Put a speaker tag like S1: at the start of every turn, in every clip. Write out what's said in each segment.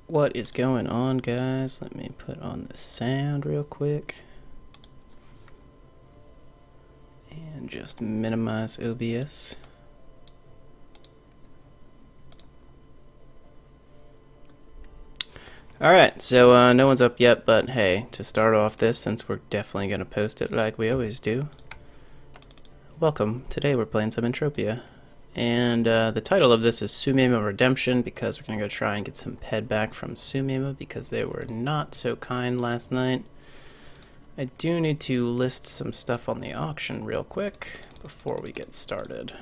S1: What is going on, guys? Let me put on the sound real quick and just minimize OBS. Alright, so no one's up yet, but hey, to start off this, since we're definitely going to post it like we always do, welcome. Today we're playing some Entropia. And the title of this is Sumima Redemption, because we're going to go try and get some ped back from Sumima because they were not so kind last night. I do need to list some stuff on the auction real quick before we get started.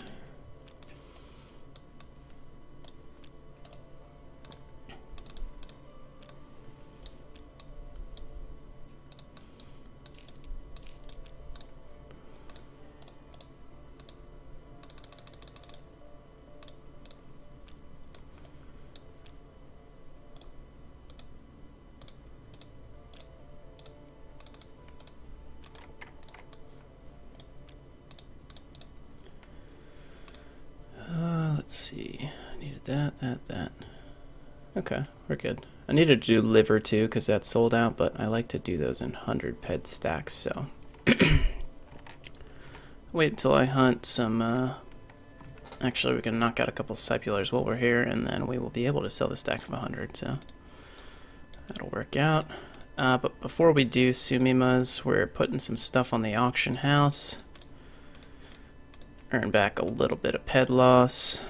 S1: Let's see, I needed that. Okay, we're good. I needed to do liver too because that sold out, but I like to do those in 100 ped stacks, so. Wait until I hunt some, actually we can knock out a couple Scipulars while we're here, and then we will be able to sell the stack of 100, so. That'll work out. But before we do Sumima's, we're putting some stuff on the auction house. Earn back a little bit of ped loss.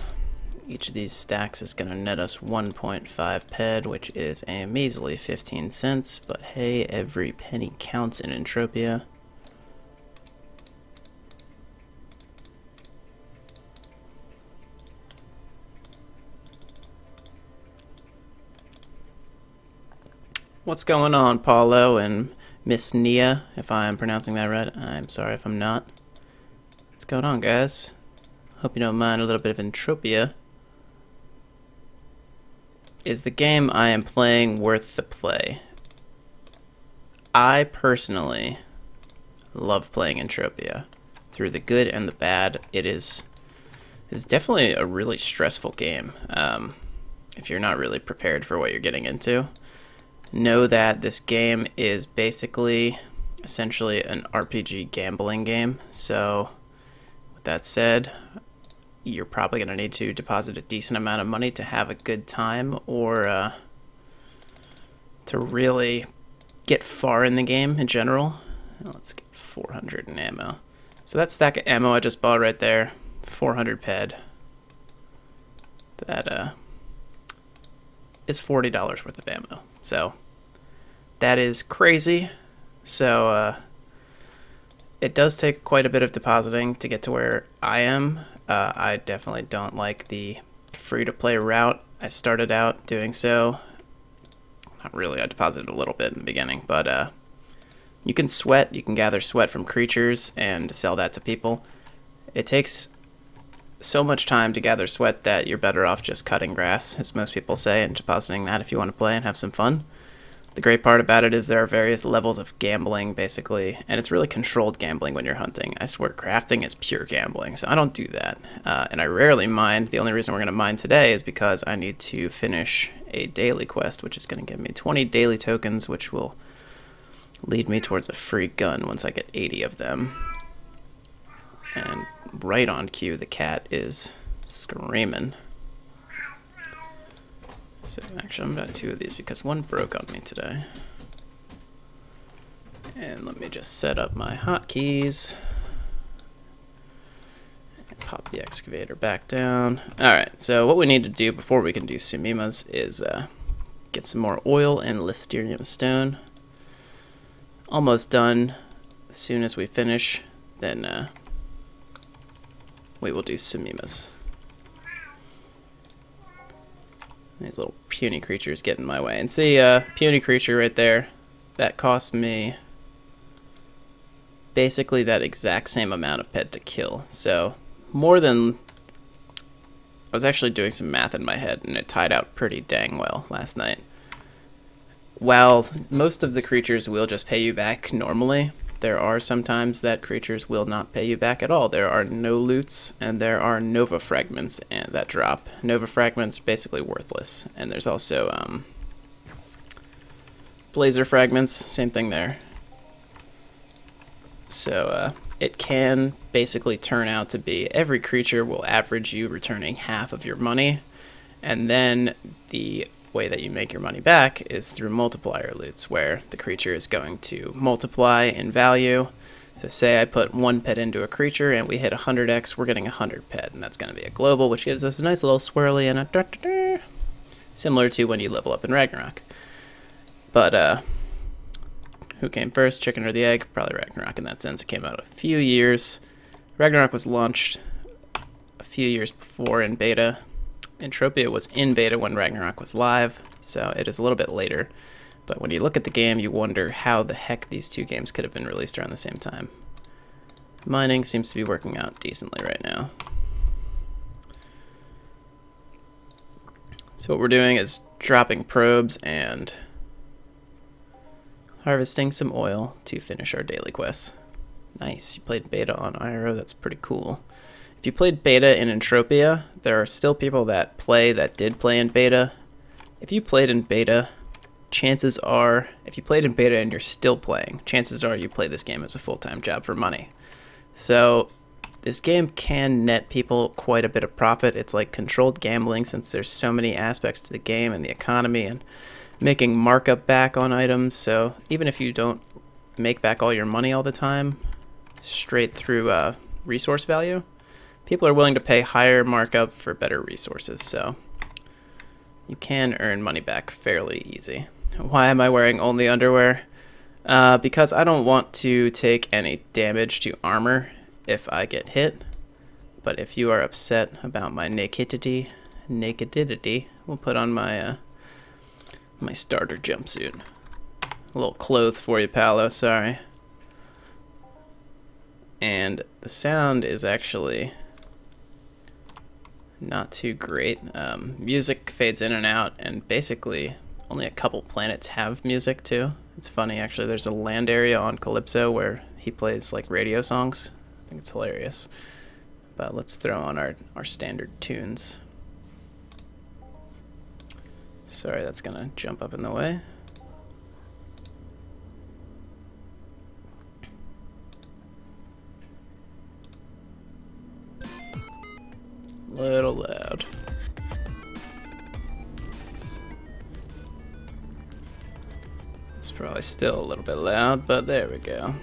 S1: Each of these stacks is going to net us 1.5 ped, which is a measly 15 cents, but hey, every penny counts in Entropia. What's going on, Paulo and Miss Nia, if I am pronouncing that right? I'm sorry if I'm not. What's going on, guys? Hope you don't mind a little bit of Entropia. Is the game I am playing worth the play? I personally love playing Entropia. Through the good and the bad, it's definitely a really stressful game. If you're not really prepared for what you're getting into. Know that this game is basically, essentially an RPG gambling game. So, with that said, you're probably going to need to deposit a decent amount of money to have a good time, or to really get far in the game in general. Let's get 400 in ammo. So that stack of ammo I just bought right there, 400 ped. That is $40 worth of ammo. So that is crazy. So it does take quite a bit of depositing to get to where I am. I definitely don't like the free-to-play route. I started out doing so. Not really, I deposited a little bit in the beginning, but you can sweat. You can gather sweat from creatures and sell that to people. It takes so much time to gather sweat that you're better off just cutting grass, as most people say, and depositing that if you want to play and have some fun. The great part about it is there are various levels of gambling, basically, and it's really controlled gambling when you're hunting. I swear crafting is pure gambling, so I don't do that. And I rarely mine. The only reason we're going to mine today is because I need to finish a daily quest, which is going to give me 20 daily tokens, which will lead me towards a free gun once I get 80 of them. And right on cue, the cat is screaming. So actually I'm gonna do 2 of these because one broke on me today. And let me just set up my hotkeys. And pop the excavator back down. Alright, so what we need to do before we can do Sumima's is get some more oil and Listerium stone. Almost done. As soon as we finish, then we will do Sumima's. These little puny creatures get in my way. And see, puny creature right there, that cost me basically that exact same amount of ped to kill. So, more than... I was actually doing some math in my head, and it tied out pretty dang well last night. While most of the creatures will just pay you back normally, there are sometimes that creatures will not pay you back at all. There are no loots, and there are Nova Fragments that drop. Nova Fragments basically worthless, and there's also Blazer fragments, same thing there. So it can basically turn out to be every creature will average you returning half of your money, and then the way that you make your money back is through multiplier loots, where the creature is going to multiply in value. So say I put 1 pet into a creature and we hit 100x, we're getting 100 pet, and that's going to be a global, which gives us a nice little swirly and a similar to when you level up in Ragnarok. But who came first, chicken or the egg? Probably Ragnarok in that sense. It came out a few years. Ragnarok was launched a few years before in beta. Entropia was in beta when Ragnarok was live, so it is a little bit later. But when you look at the game, you wonder how the heck these two games could have been released around the same time. Mining seems to be working out decently right now. So what we're doing is dropping probes and harvesting some oil to finish our daily quests. Nice, you played beta on IRO, that's pretty cool. If you played beta in Entropia, there are still people that did play in beta. If you played in beta, chances are, if you played in beta and you're still playing, chances are you play this game as a full-time job for money. So this game can net people quite a bit of profit. It's like controlled gambling, since there's so many aspects to the game and the economy and making markup back on items. So even if you don't make back all your money all the time straight through resource value, people are willing to pay higher markup for better resources. So you can earn money back fairly easy. Why am I wearing only underwear? Because I don't want to take any damage to armor if I get hit. But if you are upset about my nakedity, we'll put on my my starter jumpsuit. A little clothes for you, Paolo, sorry. And the sound is actually not too great. Music fades in and out, and basically only a couple planets have music too. It's funny, actually. There's a land area on Calypso where he plays like radio songs. I think it's hilarious. But let's throw on our standard tunes. Sorry, that's gonna jump up in the way. Little loud. It's probably still a little bit loud, but there we go.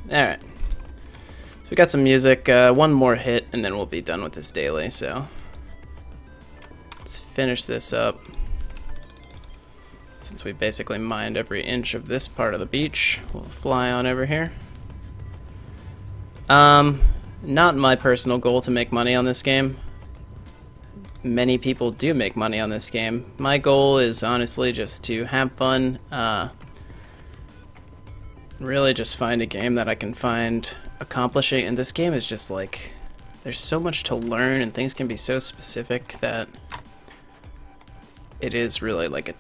S1: Alright. So we got some music, one more hit, and then we'll be done with this daily, so let's finish this up. Since we basically mined every inch of this part of the beach, we'll fly on over here. Not my personal goal to make money on this game. Many people do make money on this game. My goal is honestly just to have fun, really just find a game that I can find accomplishing, and this game is just like, there's so much to learn and things can be so specific that it is really like a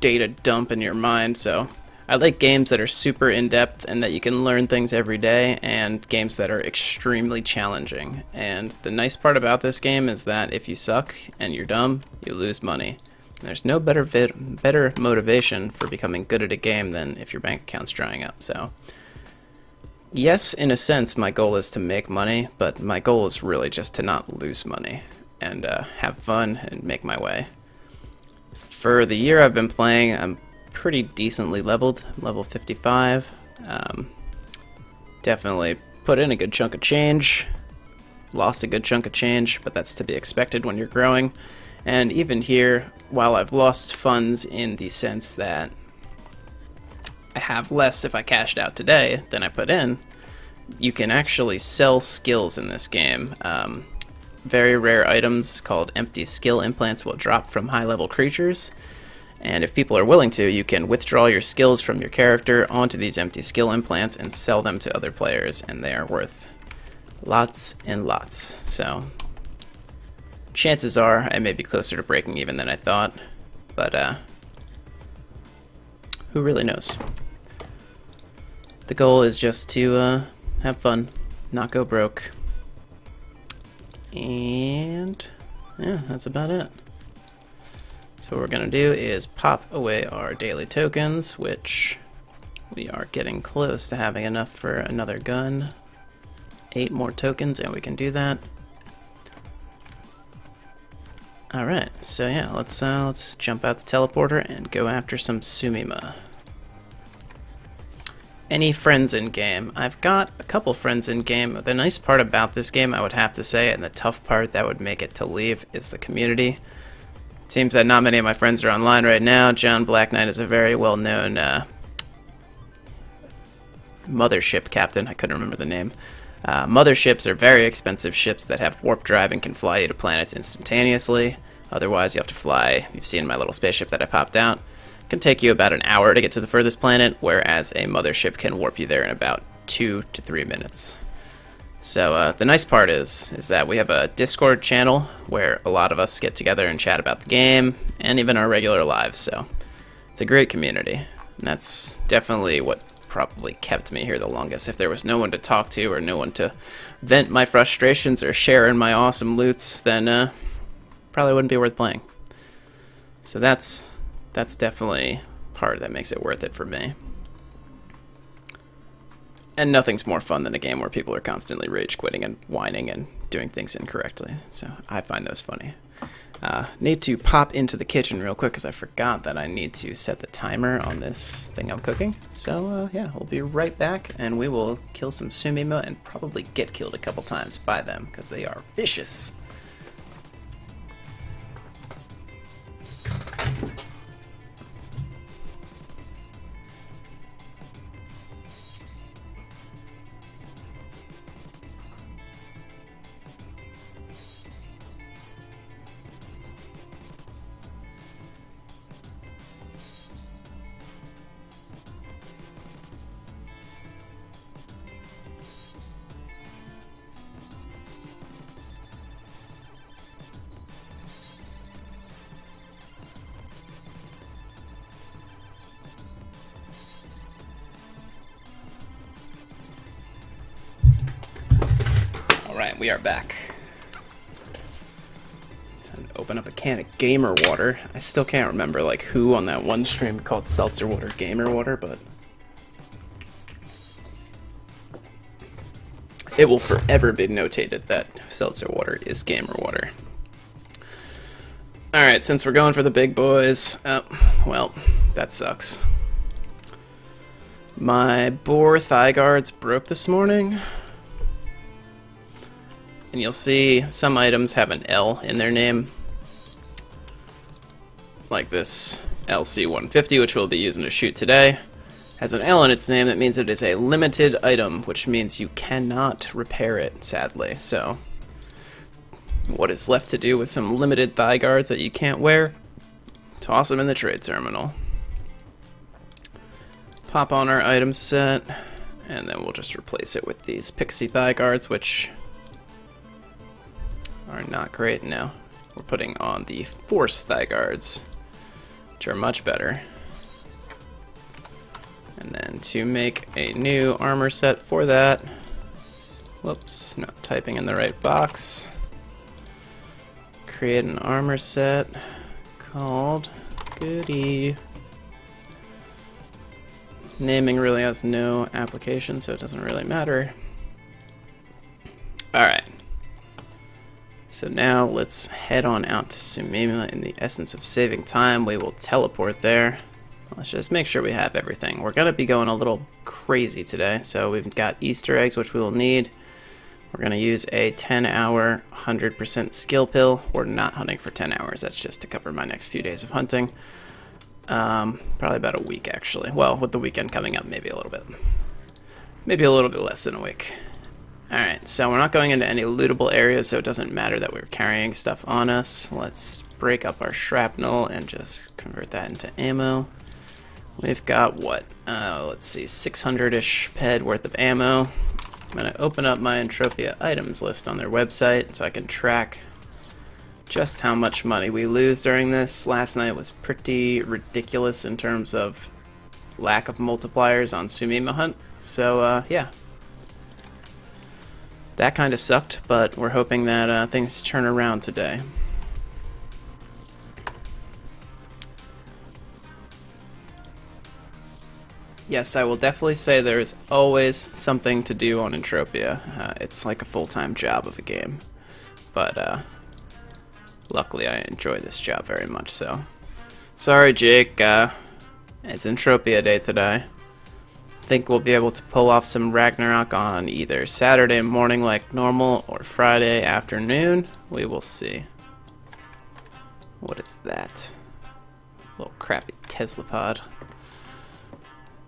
S1: data dump in your mind. So I like games that are super in-depth and that you can learn things every day, and games that are extremely challenging. And the nice part about this game is that if you suck and you're dumb, you lose money. And there's no better motivation for becoming good at a game than if your bank account's drying up. So yes, in a sense, my goal is to make money, but my goal is really just to not lose money and have fun and make my way. For the year I've been playing, I'm pretty decently leveled, level 55. Definitely put in a good chunk of change, lost a good chunk of change, but that's to be expected when you're growing. And even here, while I've lost funds in the sense that I have less if I cashed out today than I put in, you can actually sell skills in this game. Very rare items called empty skill implants will drop from high-level creatures, and if people are willing to, you can withdraw your skills from your character onto these empty skill implants and sell them to other players, and they are worth lots and lots. So chances are I may be closer to breaking even than I thought, but who really knows? The goal is just to have fun, not go broke. And yeah, that's about it. So what we're gonna do is pop away our daily tokens, which we are getting close to having enough for another gun. 8 more tokens and we can do that. Alright, so yeah, let's jump out the teleporter and go after some Sumima. Any friends in game? I've got a couple friends in game. The nice part about this game, I would have to say, and the tough part that would make it to leave, is the community. It seems that not many of my friends are online right now. John Black Knight is a very well-known mothership captain. I couldn't remember the name. Motherships are very expensive ships that have warp drive and can fly you to planets instantaneously. Otherwise, you have to fly. You've seen my little spaceship that I popped out. It can take you about an hour to get to the furthest planet, whereas a mothership can warp you there in about 2 to 3 minutes. So the nice part is that we have a Discord channel where a lot of us get together and chat about the game and even our regular lives. So it's a great community, and that's definitely what probably kept me here the longest. If there was no one to talk to or no one to vent my frustrations or share in my awesome loots, then probably wouldn't be worth playing. So that's definitely part that makes it worth it for me. And nothing's more fun than a game where people are constantly rage quitting and whining and doing things incorrectly. So I find those funny. Need to pop into the kitchen real quick because I forgot that I need to set the timer on this thing I'm cooking. So yeah, we'll be right back and we will kill some Sumima and probably get killed a couple times by them because they are vicious. Alright, we are back. Time to open up a can of gamer water. I still can't remember like who on that one stream called seltzer water gamer water, but it will forever be notated that seltzer water is gamer water. Alright, since we're going for the big boys, well, that sucks. My boar thigh guards broke this morning. And you'll see some items have an L in their name. Like this LC-150, which we'll be using to shoot today, has an L in its name. That means it is a limited item, which means you cannot repair it, sadly. So, what is left to do with some limited thigh guards that you can't wear? Toss them in the trade terminal. Pop on our item set, and then we'll just replace it with these pixie thigh guards, which are not great. Now we're putting on the force thigh guards, which are much better. And then to make a new armor set for that, whoops, not typing in the right box, create an armor set called Goody. Naming really has no application, so it doesn't really matter. Alright. So now let's head on out to Sumima. In the essence of saving time, we will teleport there. Let's just make sure we have everything. We're going to be going a little crazy today. So we've got Easter eggs, which we will need. We're going to use a 10-hour 100% skill pill. We're not hunting for 10 hours. That's just to cover my next few days of hunting. Probably about a week, actually. Well, with the weekend coming up, maybe a little bit. Maybe a little bit less than a week. Alright, so we're not going into any lootable areas, so it doesn't matter that we're carrying stuff on us. Let's break up our shrapnel and just convert that into ammo. We've got, what, let's see, 600-ish ped worth of ammo. I'm going to open up my Entropia items list on their website so I can track just how much money we lose during this. Last night was pretty ridiculous in terms of lack of multipliers on Sumima Hunt, so yeah. That kind of sucked, but we're hoping that things turn around today. Yes, I will definitely say there is always something to do on Entropia. It's like a full-time job of a game. But luckily I enjoy this job very much, so. Sorry, Jake. It's Entropia Day today. I think we'll be able to pull off some Ragnarok on either Saturday morning like normal or Friday afternoon. We will see. What is that? Little crappy Tesla pod.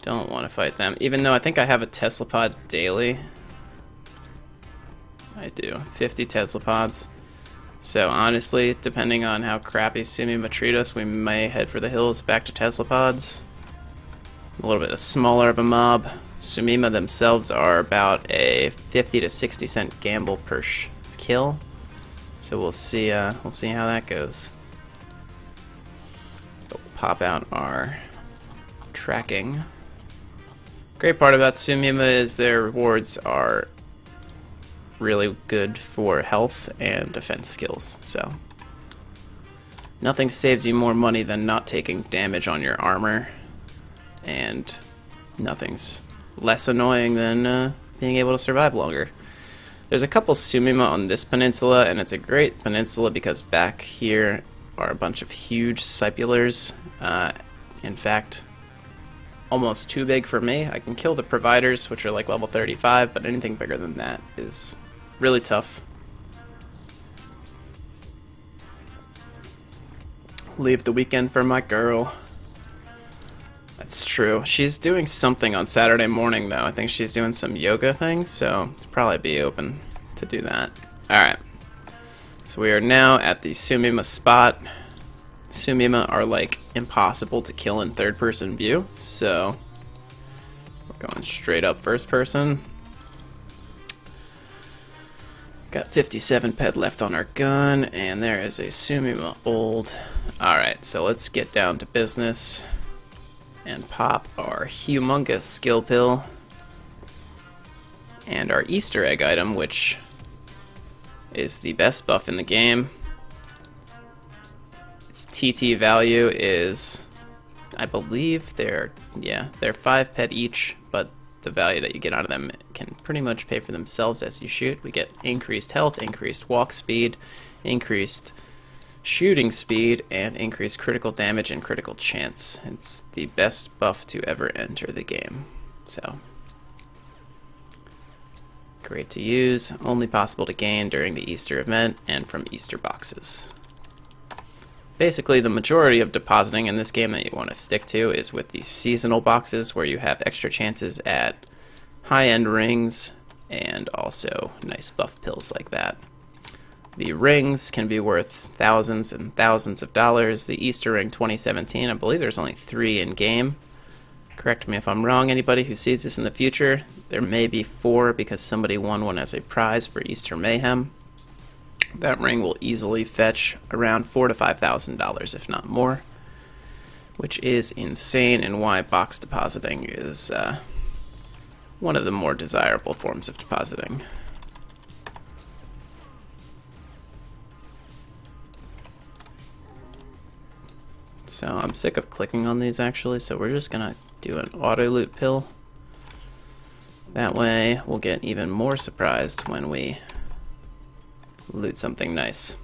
S1: Don't want to fight them, even though I think I have a Tesla pod daily. I do, 50 Tesla pods. So honestly, depending on how crappy Sumima treat us, we may head for the hills back to Tesla pods. A little bit smaller of a mob. Sumima themselves are about a 50 to 60 cent gamble per kill. So we'll see how that goes. We'll pop out our tracking. Great part about Sumima is their rewards are really good for health and defense skills, so nothing saves you more money than not taking damage on your armor, and nothing's less annoying than being able to survive longer. There's a couple Sumima on this peninsula, and it's a great peninsula because back here are a bunch of huge Scipulars. In fact, almost too big for me. I can kill the providers, which are like level 35, but anything bigger than that is really tough. Leave the weekend for my girl. That's true. She's doing something on Saturday morning, though. I think she's doing some yoga thing, so she'll probably be open to do that. Alright. So we are now at the Sumima spot. Sumima are like impossible to kill in third-person view, so we're going straight up first person. Got 57 ped left on our gun, and there is a Sumima ult. Alright, so let's get down to business and pop our humongous skill pill and our Easter egg item, which is the best buff in the game. Its TT value is, I believe they're 5 ped each, but the value that you get out of them can pretty much pay for themselves as you shoot. We get increased health, increased walk speed, increased shooting speed, and increased critical damage and critical chance. It's the best buff to ever enter the game. So, great to use, only possible to gain during the Easter event and from Easter boxes. Basically, the majority of depositing in this game that you want to stick to is with the seasonal boxes, where you have extra chances at high-end rings and also nice buff pills like that. The rings can be worth thousands and thousands of dollars. The Easter ring 2017, I believe there's only 3 in game. Correct me if I'm wrong, anybody who sees this in the future. There may be 4 because somebody won one as a prize for Easter Mayhem. That ring will easily fetch around $4,000 to $5,000, if not more, which is insane, and why box depositing is one of the more desirable forms of depositing. So I'm sick of clicking on these actually, so we're just gonna do an auto loot pill. That way we'll get even more surprised when we loot something nice.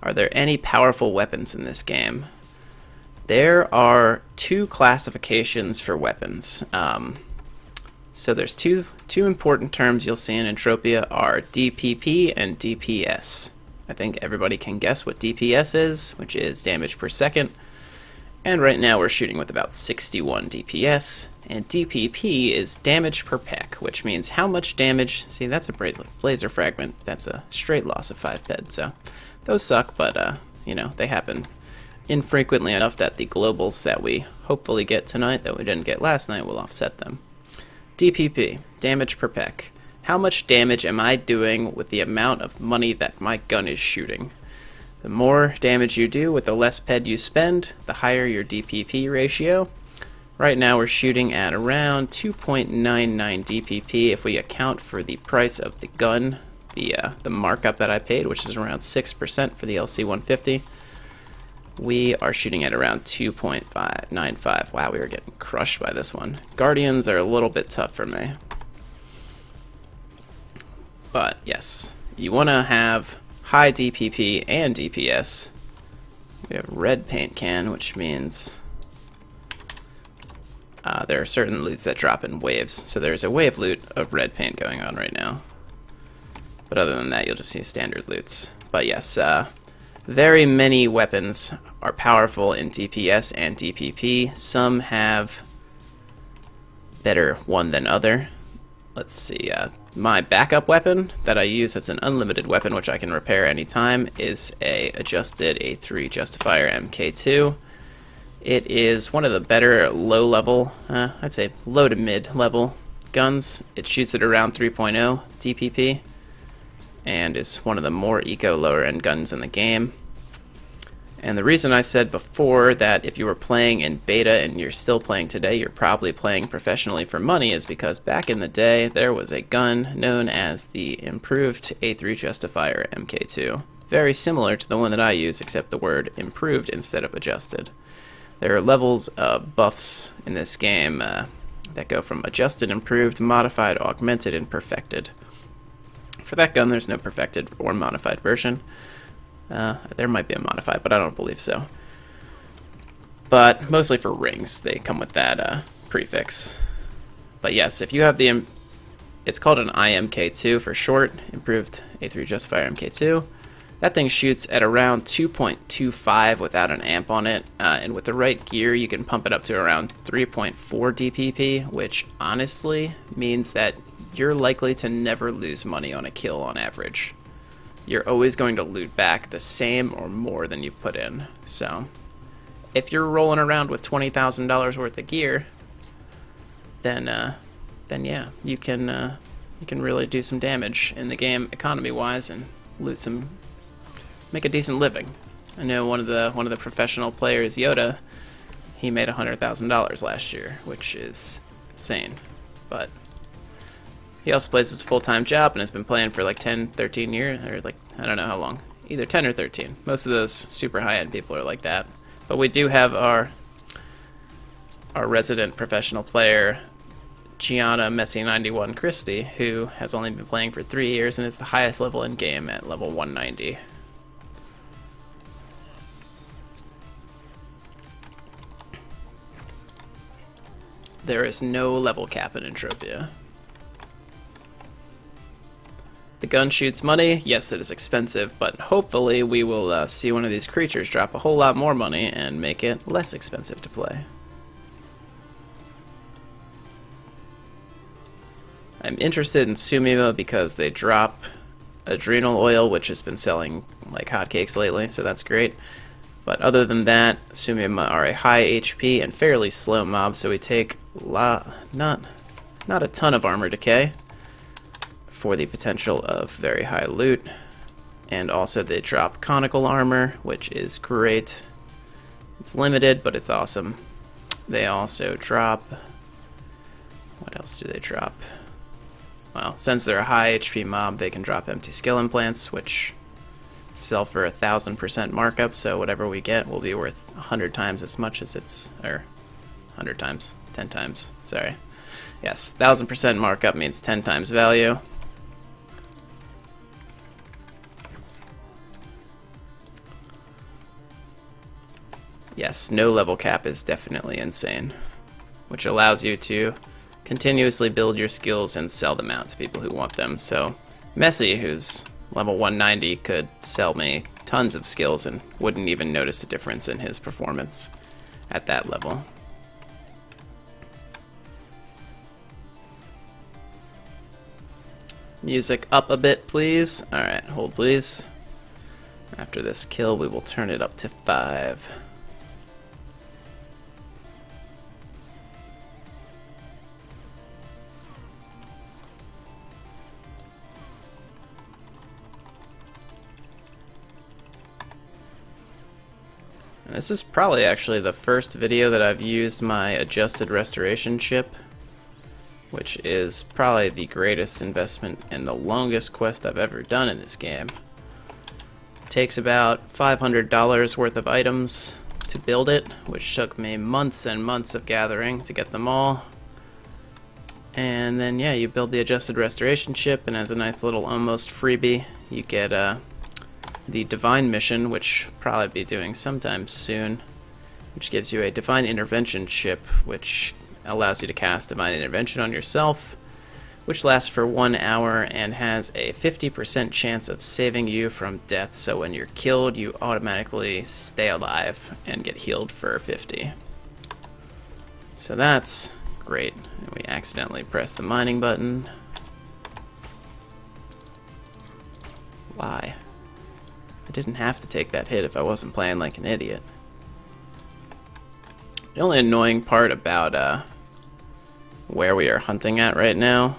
S1: Are there any powerful weapons in this game? There are 2 classifications for weapons. So there's two important terms you'll see in Entropia are DPP and DPS. I think everybody can guess what DPS is, which is damage per second. And right now we're shooting with about 61 DPS. And DPP is damage per peck, which means how much damage. See, that's a blazer fragment. That's a straight loss of 5 ped. So those suck, but you know, they happen infrequently enough that the globals that we hopefully get tonight that we didn't get last night will offset them. DPP, damage per peck. How much damage am I doing with the amount of money that my gun is shooting? The more damage you do with the less ped you spend, the higher your DPP ratio. Right now we're shooting at around 2.99 DPP if we account for the price of the gun, the markup that I paid, which is around 6% for the LC-150. we are shooting at around 2.595. Wow, we are getting crushed by this one. Guardians are a little bit tough for me. But yes, you want to have high DPP and DPS. We have red paint can, which means there are certain loots that drop in waves. So there's a wave loot of red paint going on right now. But other than that, you'll just see standard loots. But yes, very many weapons are powerful in DPS and DPP. Some have better one than other. Let's see, my backup weapon that I use, that's an unlimited weapon which I can repair anytime, is a adjusted A3 Justifier MK2. It is one of the better low level, I'd say low to mid level guns. It shoots at around 3.0 DPP and is one of the more eco lower end guns in the game. And the reason I said before that if you were playing in beta and you're still playing today, you're probably playing professionally for money is because back in the day there was a gun known as the improved A3 Justifier MK2. Very similar to the one that I use, except the word improved instead of adjusted. There are levels of buffs in this game that go from adjusted, improved, modified, augmented, and perfected. For that gun there's no perfected or modified version. There might be a modified, but I don't believe so. But mostly for rings, they come with that prefix. But yes, if you have the, it's called an IMK2 for short, Improved A3 Justifier MK2. That thing shoots at around 2.25 without an amp on it, and with the right gear you can pump it up to around 3.4 DPP, which honestly means that you're likely to never lose money on a kill on average. You're always going to loot back the same or more than you've put in. So if you're rolling around with $20,000 worth of gear, then yeah, you can really do some damage in the game economy-wise and loot some, make a decent living. I know one of the professional players, Yoda, he made $100,000 last year, which is insane. But he also plays his full-time job and has been playing for like 10, 13 years, or like, I don't know how long. Either 10 or 13. Most of those super high-end people are like that. But we do have our resident professional player, Gianna Messi91 Christie, who has only been playing for 3 years and is the highest level in game at level 190. There is no level cap in Entropia. The gun shoots money. Yes, it is expensive, but hopefully we will see one of these creatures drop a whole lot more money and make it less expensive to play. I'm interested in Sumima because they drop adrenal oil, which has been selling like hotcakes lately, so that's great. But other than that, Sumima are a high HP and fairly slow mob, so we take not a ton of armor decay for the potential of very high loot. And also they drop conical armor, which is great. It's limited, but it's awesome. They also drop, what else do they drop? Well, since they're a high HP mob, they can drop empty skill implants, which sell for 1000% markup, so whatever we get will be worth 100 times as much as it's, or 100 times, 10 times, sorry. Yes, 1000% markup means 10 times value. Yes, no level cap is definitely insane, which allows you to continuously build your skills and sell them out to people who want them. So Messi, who's level 190, could sell me tons of skills and wouldn't even notice a difference in his performance at that level. Music up a bit, please. Alright, hold please. After this kill, we will turn it up to 5. This is probably actually the first video that I've used my adjusted restoration chip, which is probably the greatest investment and the longest quest I've ever done in this game. It Takes about $500 worth of items to build it, which took me months and months of gathering to get them all. And then yeah, you build the adjusted restoration ship, and as a nice little almost freebie, you get the divine mission, which I'll probably be doing sometime soon, which gives you a divine intervention ship, which allows you to cast divine intervention on yourself, which lasts for 1 hour and has a 50% chance of saving you from death. So when you're killed, you automatically stay alive and get healed for 50. So that's great. And we accidentally pressed the mining button. Why? I didn't have to take that hit if I wasn't playing like an idiot. The only annoying part about where we are hunting at right now,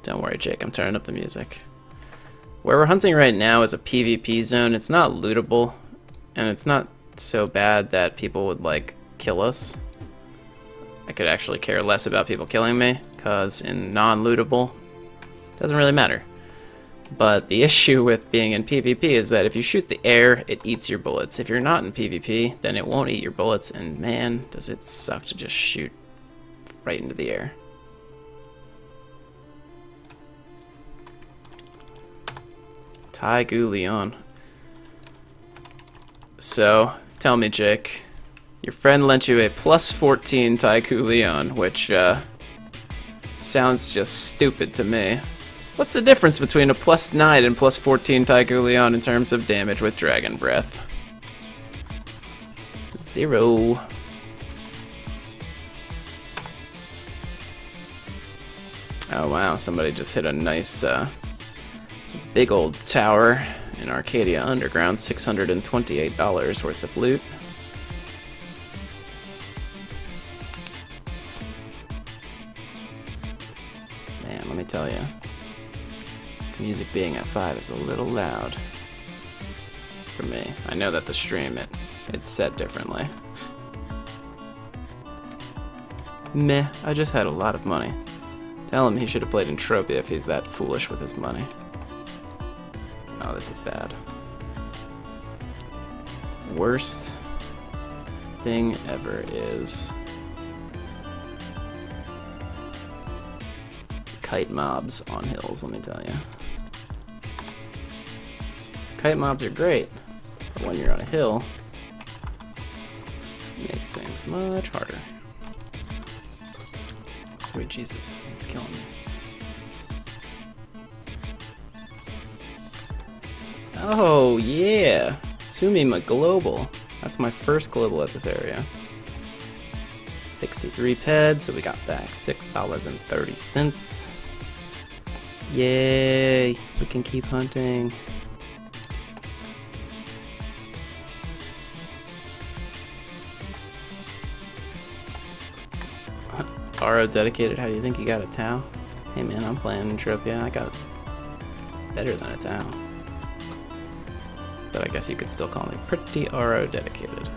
S1: don't worry, Jake, I'm turning up the music. Where we're hunting right now is a PvP zone. It's not lootable, and it's not so bad that people would, like, kill us. I could actually care less about people killing me, because in non-lootable, it doesn't really matter. But the issue with being in PvP is that if you shoot the air, it eats your bullets. If you're not in PvP, then it won't eat your bullets, and man, does it suck to just shoot right into the air. Taigu Leon. So, tell me, Jake, your friend lent you a plus 14 Taigu Leon, which sounds just stupid to me. What's the difference between a plus 9 and plus 14 Taigu Leon in terms of damage with Dragon Breath? 0. Oh wow, somebody just hit a nice big old tower in Arcadia Underground, $628 worth of loot. Man, let me tell you, the music being at 5 is a little loud for me. I know that the stream, it's set differently. Meh, I just had a lot of money. Tell him he should have played Entropia if he's that foolish with his money. Oh, this is bad. Worst thing ever is kite mobs on hills, let me tell you. Kite mobs are great, but when you're on a hill, it makes things much harder. Sweet Jesus, this thing's killing me. Oh, yeah! Sumima Global. That's my first global at this area. 63 ped, so we got back $6.30. Yay! We can keep hunting. RO dedicated, how do you think you got a Tau? Hey man, I'm playing Entropia. I got better than a Tau. But I guess you could still call me pretty RO dedicated.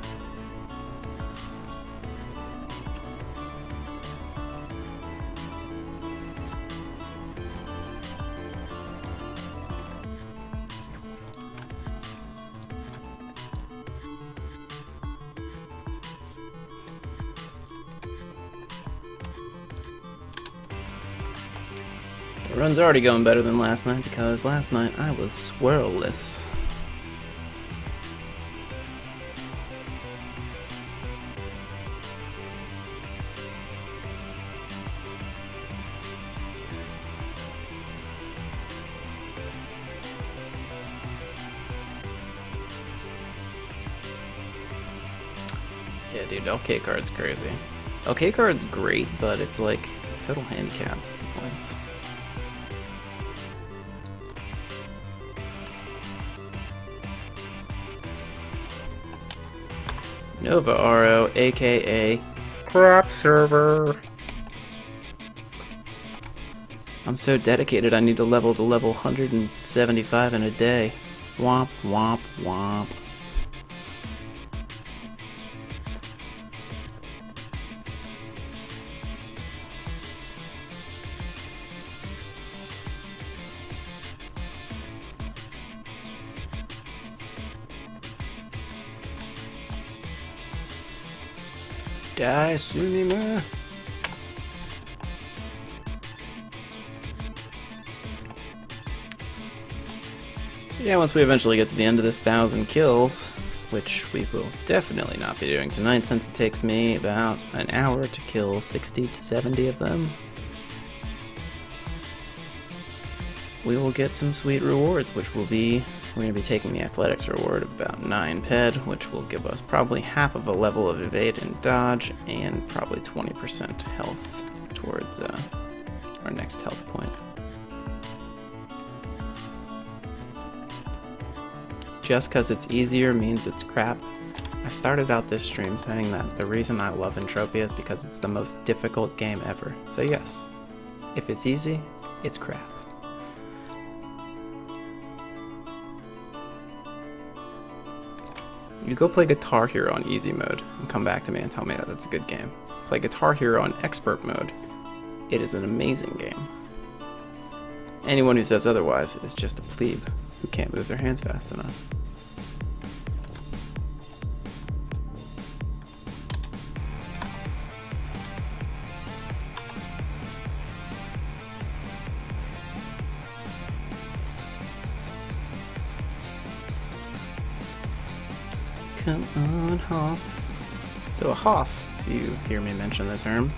S1: The run's already going better than last night because last night I was swirlless. Yeah, dude, OK card's crazy. OK card's great, but it's like total handicap points. Nova RO, aka crap server. I'm so dedicated I need to level 175 in a day. Womp, womp, womp. Die, Sumima. So yeah, once we eventually get to the end of this 1,000 kills, which we will definitely not be doing tonight since it takes me about an hour to kill 60 to 70 of them, we will get some sweet rewards, which will be, we're going to be taking the athletics reward of about 9 ped, which will give us probably half of a level of evade and dodge, and probably 20% health towards our next health point. Just because it's easier means it's crap. I started out this stream saying that the reason I love Entropia is because it's the most difficult game ever. So yes, if it's easy, it's crap. You go play Guitar Hero on easy mode and come back to me and tell me that that's a good game. Play Guitar Hero on expert mode. It is an amazing game. Anyone who says otherwise is just a plebe who can't move their hands fast enough. Come on, Hoff. So a Hoff, if you hear me mention the term,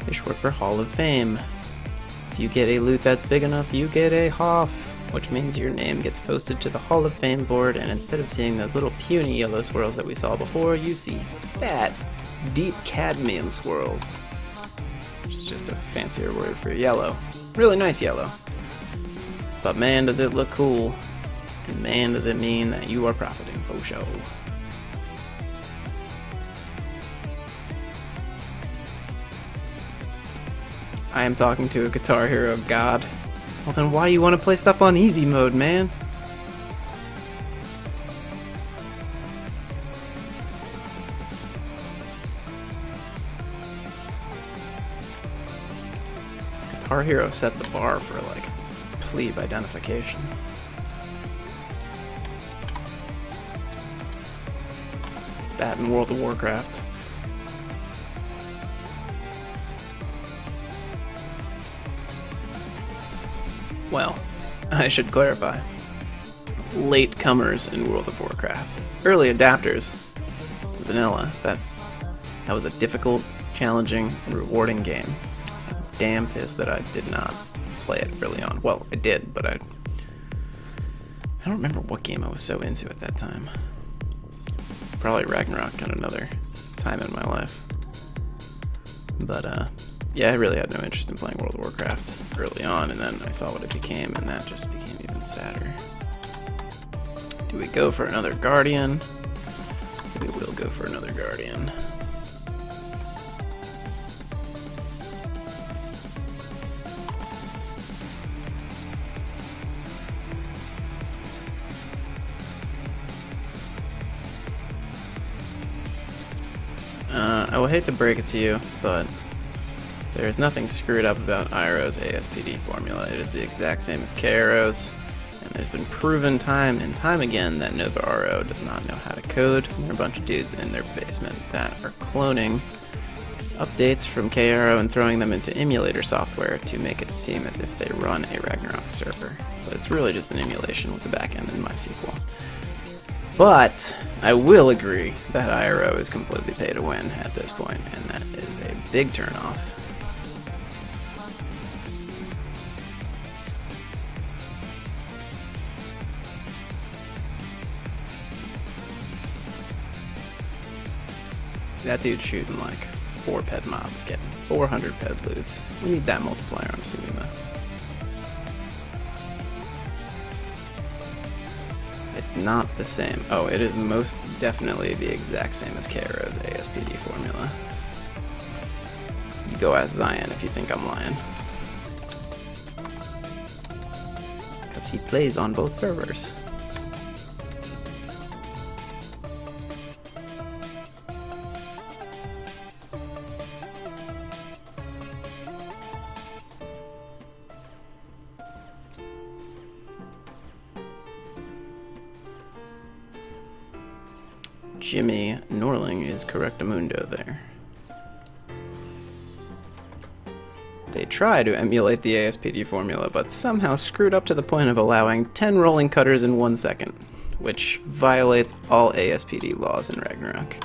S1: is short for Hall of Fame. If you get a loot that's big enough, you get a Hoff, which means your name gets posted to the Hall of Fame board, and instead of seeing those little puny yellow swirls that we saw before, you see fat, deep cadmium swirls, which is just a fancier word for yellow. Really nice yellow. But man, does it look cool, and man, does it mean that you are profiting for show. I am talking to a Guitar Hero god. Well then why do you want to play stuff on easy mode, man? Guitar Hero set the bar for like plebe identification. That in World of Warcraft. Well, I should clarify. Latecomers in World of Warcraft. Early adapters, vanilla, that was a difficult, challenging, and rewarding game. I'm damn pissed that I did not play it early on. Well, I did, but I don't remember what game I was so into at that time. Probably Ragnarok at another time in my life. But, yeah, I really had no interest in playing World of Warcraft early on, and then I saw what it became, and that just became even sadder. Do we go for another Guardian? We will go for another Guardian. I will hate to break it to you, but there is nothing screwed up about Iroh's ASPD formula. It is the exact same as K-Arrow's, and there's been proven time and time again that Nova RO does not know how to code. And there are a bunch of dudes in their basement that are cloning updates from K-Arrow and throwing them into emulator software to make it seem as if they run a Ragnarok server. But it's really just an emulation with the backend in MySQL. But I will agree that IRO is completely pay to win at this point, and that is a big turnoff. That dude's shooting like 4 ped mobs, getting 400 ped loots. We need that multiplier on Sumima. It's not the same. Oh, it is most definitely the exact same as K-Arrow's ASPD formula. You go ask Zion if you think I'm lying. Because he plays on both servers. Jimmy Norling is correctamundo there. try to emulate the ASPD formula, but somehow screwed up to the point of allowing 10 rolling cutters in 1 second, which violates all ASPD laws in Ragnarok.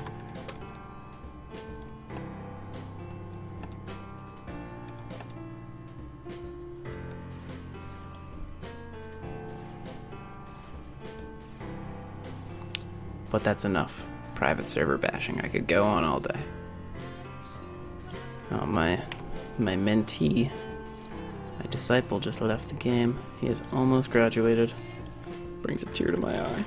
S1: But that's enough private server bashing. I could go on all day. Oh, my mentee, my disciple just left the game. He has almost graduated. Brings a tear to my eye.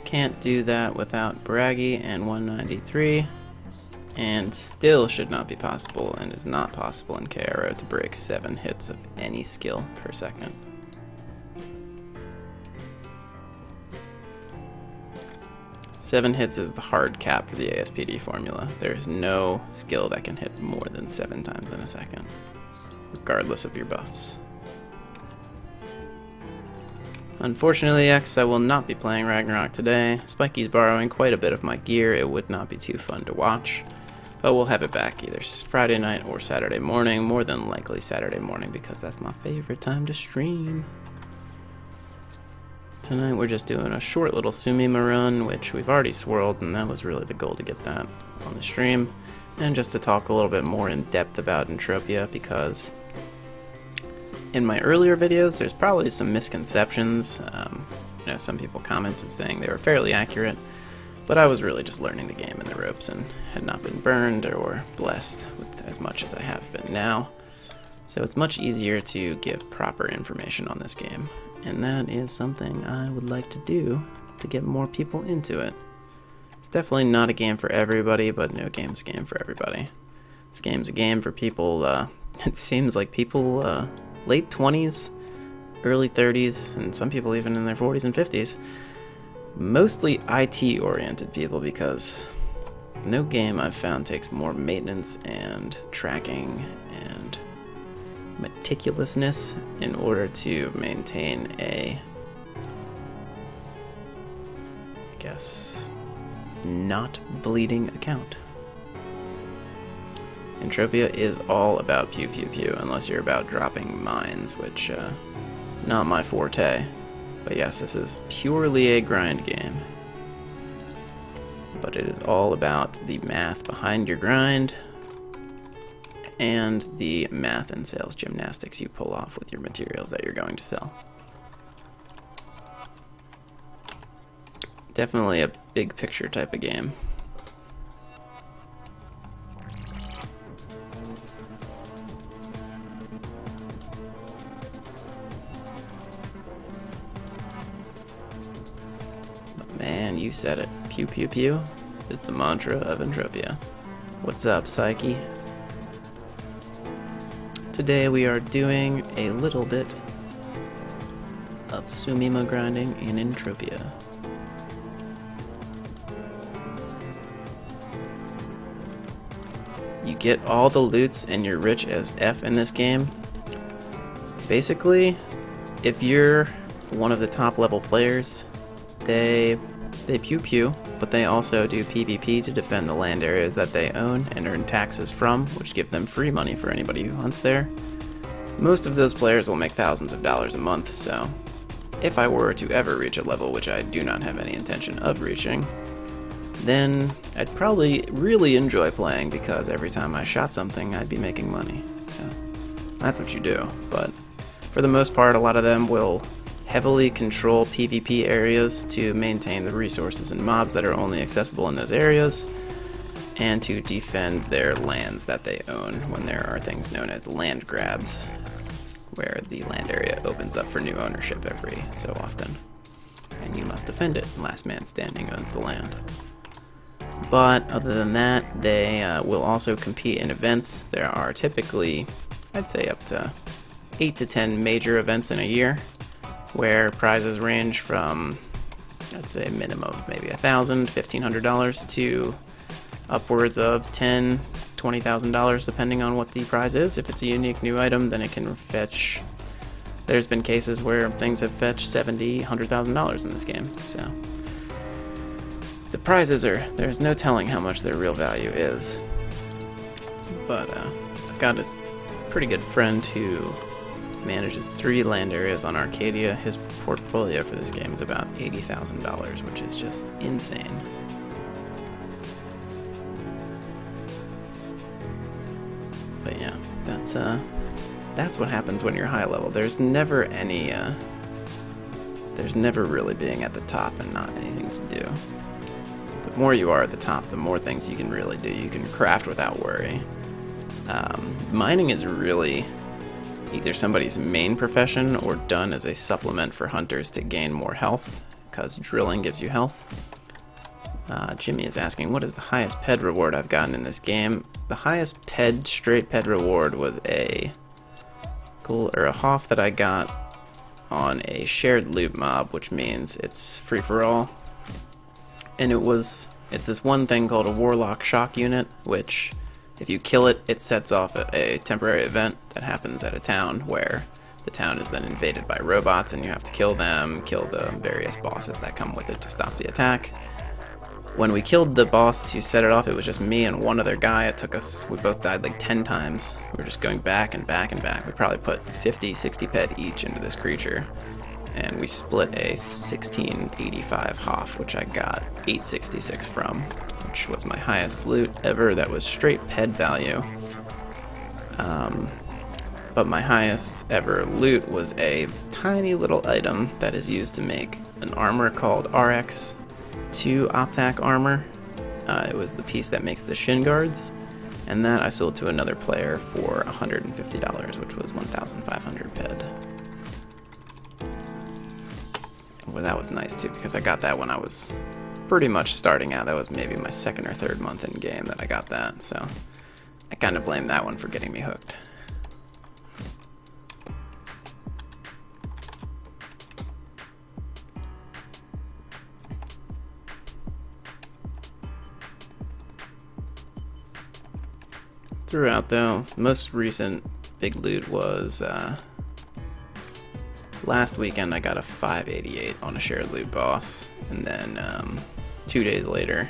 S1: Can't do that without Braggy and 193, and still should not be possible, and is not possible in KRO to break 7 hits of any skill per second. Seven hits is the hard cap for the ASPD formula. There is no skill that can hit more than 7 times in a second, regardless of your buffs. Unfortunately, X, I will not be playing Ragnarok today. Spiky's borrowing quite a bit of my gear. It would not be too fun to watch, but we'll have it back either Friday night or Saturday morning, more than likely Saturday morning because that's my favorite time to stream. Tonight we're just doing a short little Sumima run, which we've already swirled, and that was really the goal, to get that on the stream, and just to talk a little bit more in depth about Entropia, because in my earlier videos, there's probably some misconceptions. You know, some people commented saying they were fairly accurate, but I was really just learning the game in the ropes and had not been burned or blessed with as much as I have been now. So it's much easier to give proper information on this game, and that is something I would like to do to get more people into it. It's definitely not a game for everybody, but no game's a game for everybody. This game's a game for people, it seems like people, late 20s, early 30s, and some people even in their 40s and 50s. Mostly IT-oriented people, because no game I've found takes more maintenance and tracking and meticulousness in order to maintain a, I guess, not bleeding account. Entropia is all about pew pew pew, unless you're about dropping mines, which, not my forte. But yes, this is purely a grind game. But it is all about the math behind your grind, and the math and sales gymnastics you pull off with your materials that you're going to sell. Definitely a big picture type of game. Man, you said it. Pew pew pew is the mantra of Entropia. What's up, Psyche? Today we are doing a little bit of Sumima grinding in Entropia. You get all the loots and you're rich as F in this game. Basically, if you're one of the top level players, they pew pew, but they also do PvP to defend the land areas that they own and earn taxes from, which give them free money for anybody who hunts there. Most of those players will make thousands of dollars a month, so if I were to ever reach a level, which I do not have any intention of reaching, then I'd probably really enjoy playing, because every time I shot something, I'd be making money. So that's what you do. But for the most part, a lot of them will heavily control PvP areas to maintain the resources and mobs that are only accessible in those areas, and to defend their lands that they own when there are things known as land grabs, where the land area opens up for new ownership every so often, and you must defend it. Last man standing owns the land. But other than that, they will also compete in events. There are typically, I'd say, up to 8 to 10 major events in a year, where prizes range from I'd say a minimum of maybe $1,000, $1,500 to upwards of $10,000, $20,000 depending on what the prize is. If it's a unique new item, then it can fetch. There's been cases where things have fetched $70,000, $100,000 in this game. So the prizes there's no telling how much their real value is. But I've got a pretty good friend who manages 3 land areas on Arcadia. His portfolio for this game is about $80,000, which is just insane. But yeah, that's what happens when you're high level. There's never really being at the top and not anything to do. The more you are at the top, the more things you can really do. You can craft without worry. Mining is really either somebody's main profession or done as a supplement for hunters to gain more health, because drilling gives you health. Jimmy is asking, what is the highest ped reward I've gotten in this game? The highest straight ped reward was a Hoff that I got on a shared loot mob, which means it's free for all. And it's this one thing called a Warlock Shock Unit, which if you kill it, it sets off a temporary event that happens at a town where the town is then invaded by robots and you have to kill them, kill the various bosses that come with it to stop the attack. When we killed the boss to set it off, it was just me and one other guy. It took us, we both died like 10 times. We were just going back and back and back. We probably put 50, 60 ped each into this creature. And we split a 1685 Hoff, which I got 866 from, which was my highest loot ever. That was straight ped value. But my highest ever loot was a tiny little item that is used to make an armor called RX2 Optac armor. It was the piece that makes the shin guards, and that I sold to another player for $150, which was 1,500 ped. Well, that was nice too, because I got that when I was pretty much starting out. That was maybe my 2nd or 3rd month in game that I got that, so I kind of blame that one for getting me hooked. Throughout though, most recent big loot was last weekend. I got a 588 on a shared loot boss, and then 2 days later,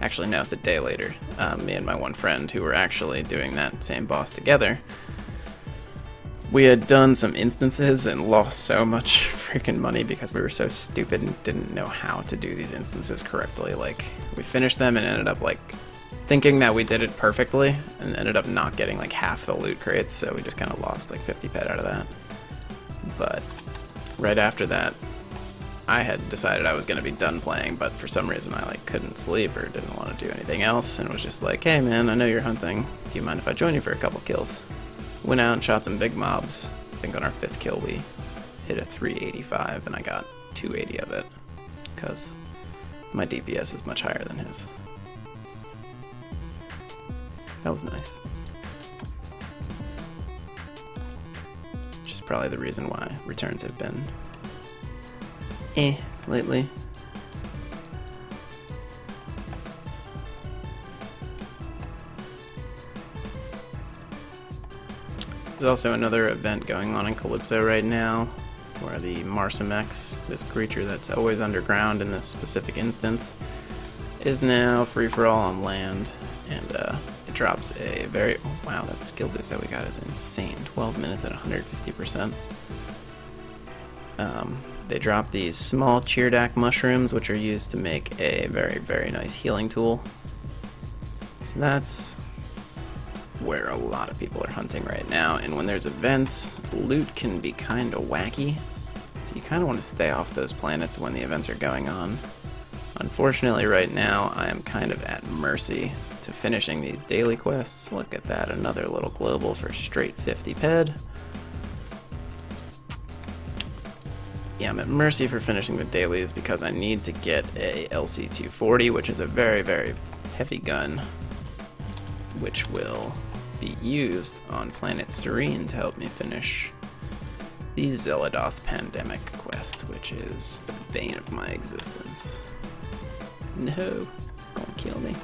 S1: actually no, the day later, me and my one friend who were actually doing that same boss together, we had done some instances and lost so much freaking money because we were so stupid and didn't know how to do these instances correctly. Like, we finished them and ended up like thinking that we did it perfectly and ended up not getting like half the loot crates, so we just kind of lost like 50 ped out of that. But right after that, I had decided I was going to be done playing, but for some reason I like couldn't sleep or didn't want to do anything else, and was just like, hey man, I know you're hunting, do you mind if I join you for a couple kills? Went out and shot some big mobs. I think on our 5th kill we hit a 385 and I got 280 of it, because my DPS is much higher than his. That was nice. Which is probably the reason why returns have been lately. There's also another event going on in Calypso right now, where the Marsimex, this creature that's always underground in this specific instance, is now free for all on land, and it drops a very, oh wow, that skill boost that we got is insane. 12 minutes at 150%. They drop these small Cheerdak mushrooms, which are used to make a very, very nice healing tool. So that's where a lot of people are hunting right now, and when there's events, loot can be kind of wacky, so you kind of want to stay off those planets when the events are going on. Unfortunately right now I am kind of at mercy to finishing these daily quests. Look at that, another little global for straight 50 ped. Yeah, I'm at mercy for finishing the dailies because I need to get a LC-240, which is a very, very heavy gun, which will be used on Planet Serene to help me finish the Zeladoth Pandemic quest, which is the bane of my existence. No, it's gonna kill me.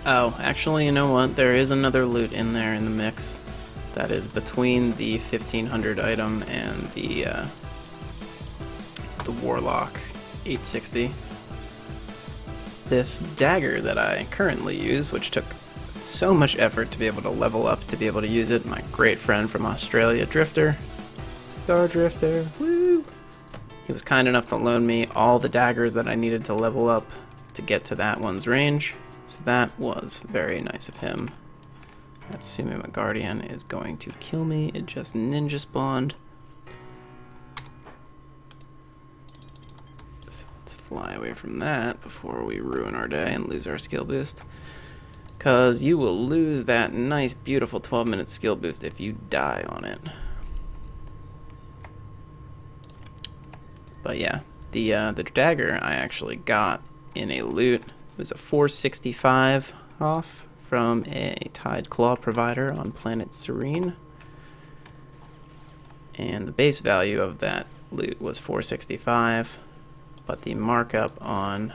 S1: Oh, actually, you know what? There is another loot in there in the mix. That is between the 1500 item and the Warlock 860. This dagger that I currently use, which took so much effort to be able to level up to be able to use it. My great friend from Australia, Drifter, Star Drifter, woo! He was kind enough to loan me all the daggers that I needed to level up to get to that one's range. So that was very nice of him. That Sumima Guardian is going to kill me. It just ninja spawned. So let's fly away from that before we ruin our day and lose our skill boost. Because you will lose that nice, beautiful 12-minute skill boost if you die on it. But yeah, the dagger I actually got in a loot. It was a 465 off from a Tide Claw provider on Planet Serene. And the base value of that loot was 465, but the markup on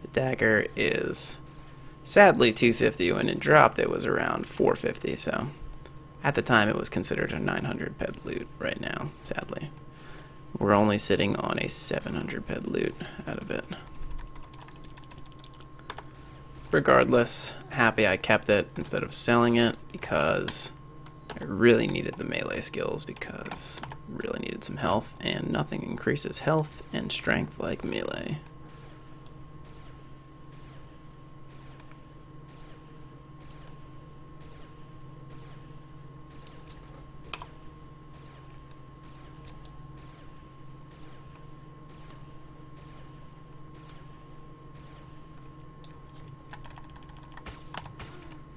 S1: the dagger is sadly 250. When it dropped, it was around 450, so at the time it was considered a 900 ped loot. Right now, sadly, we're only sitting on a 700 ped loot out of it. Regardless, happy I kept it instead of selling it because I really needed the melee skills, because I really needed some health, and nothing increases health and strength like melee.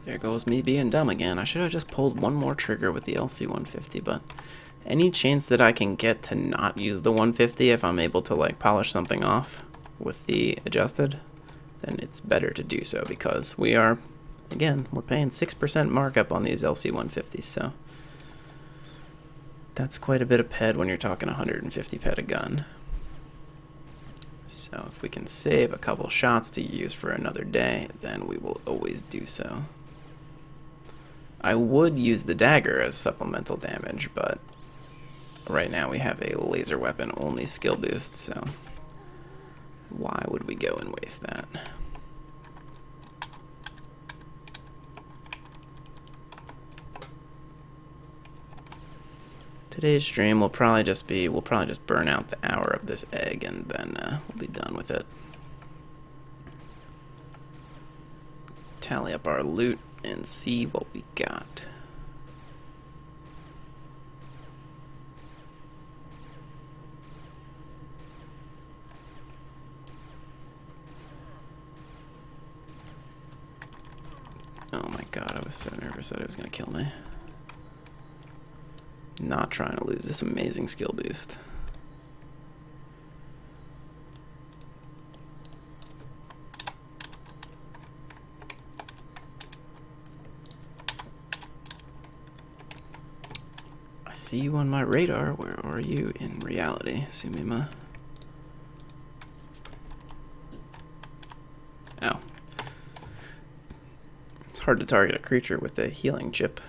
S1: There goes me being dumb again. I should have just pulled one more trigger with the LC-150, but any chance that I can get to not use the 150 if I'm able to like polish something off with the adjusted, then it's better to do so, because we are, again, we're paying 6% markup on these LC-150s, so that's quite a bit of ped when you're talking 150 ped a gun. So if we can save a couple shots to use for another day, then we will always do so. I would use the dagger as supplemental damage, but right now we have a laser weapon only skill boost, so why would we go and waste that? Today's stream will probably just be, we'll probably just burn out the hour of this egg and then we'll be done with it. Tally up our loot and see what we got. Oh my god, I was so nervous that it was going to kill me. Not trying to lose this amazing skill boost. I see you on my radar. Where are you in reality, Sumima? Oh. It's hard to target a creature with a healing chip.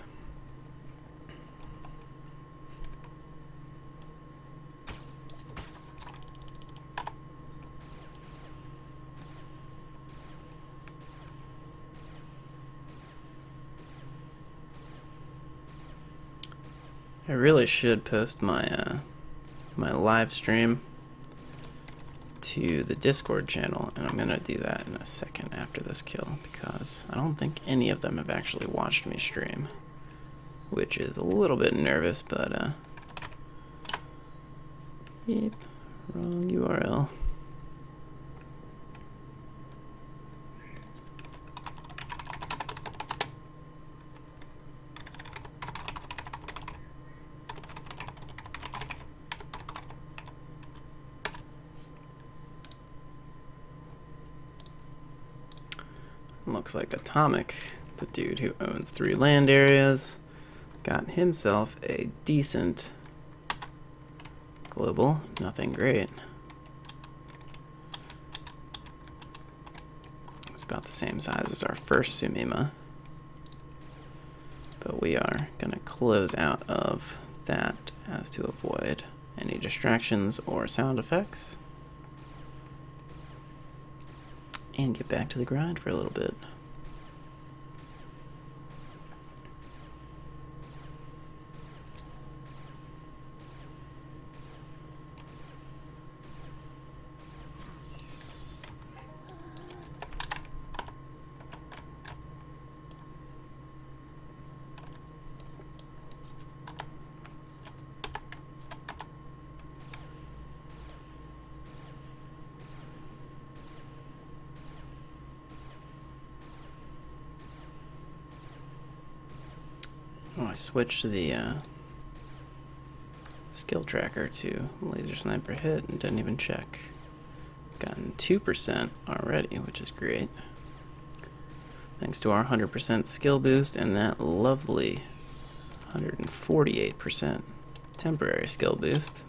S1: I really should post my my live stream to the Discord channel, and I'm gonna do that in a second after this kill, because I don't think any of them have actually watched me stream, which is a little bit nervous, but yep, wrong URL. looks like Atomic, the dude who owns 3 land areas, got himself a decent global. Nothing great. It's about the same size as our first Sumima. But we are going to close out of that as to avoid any distractions or sound effects. And get back to the grind for a little bit. Oh, I switched the skill tracker to laser sniper hit and didn't even check. Gotten 2% already, which is great. Thanks to our 100% skill boost and that lovely 148% temporary skill boost.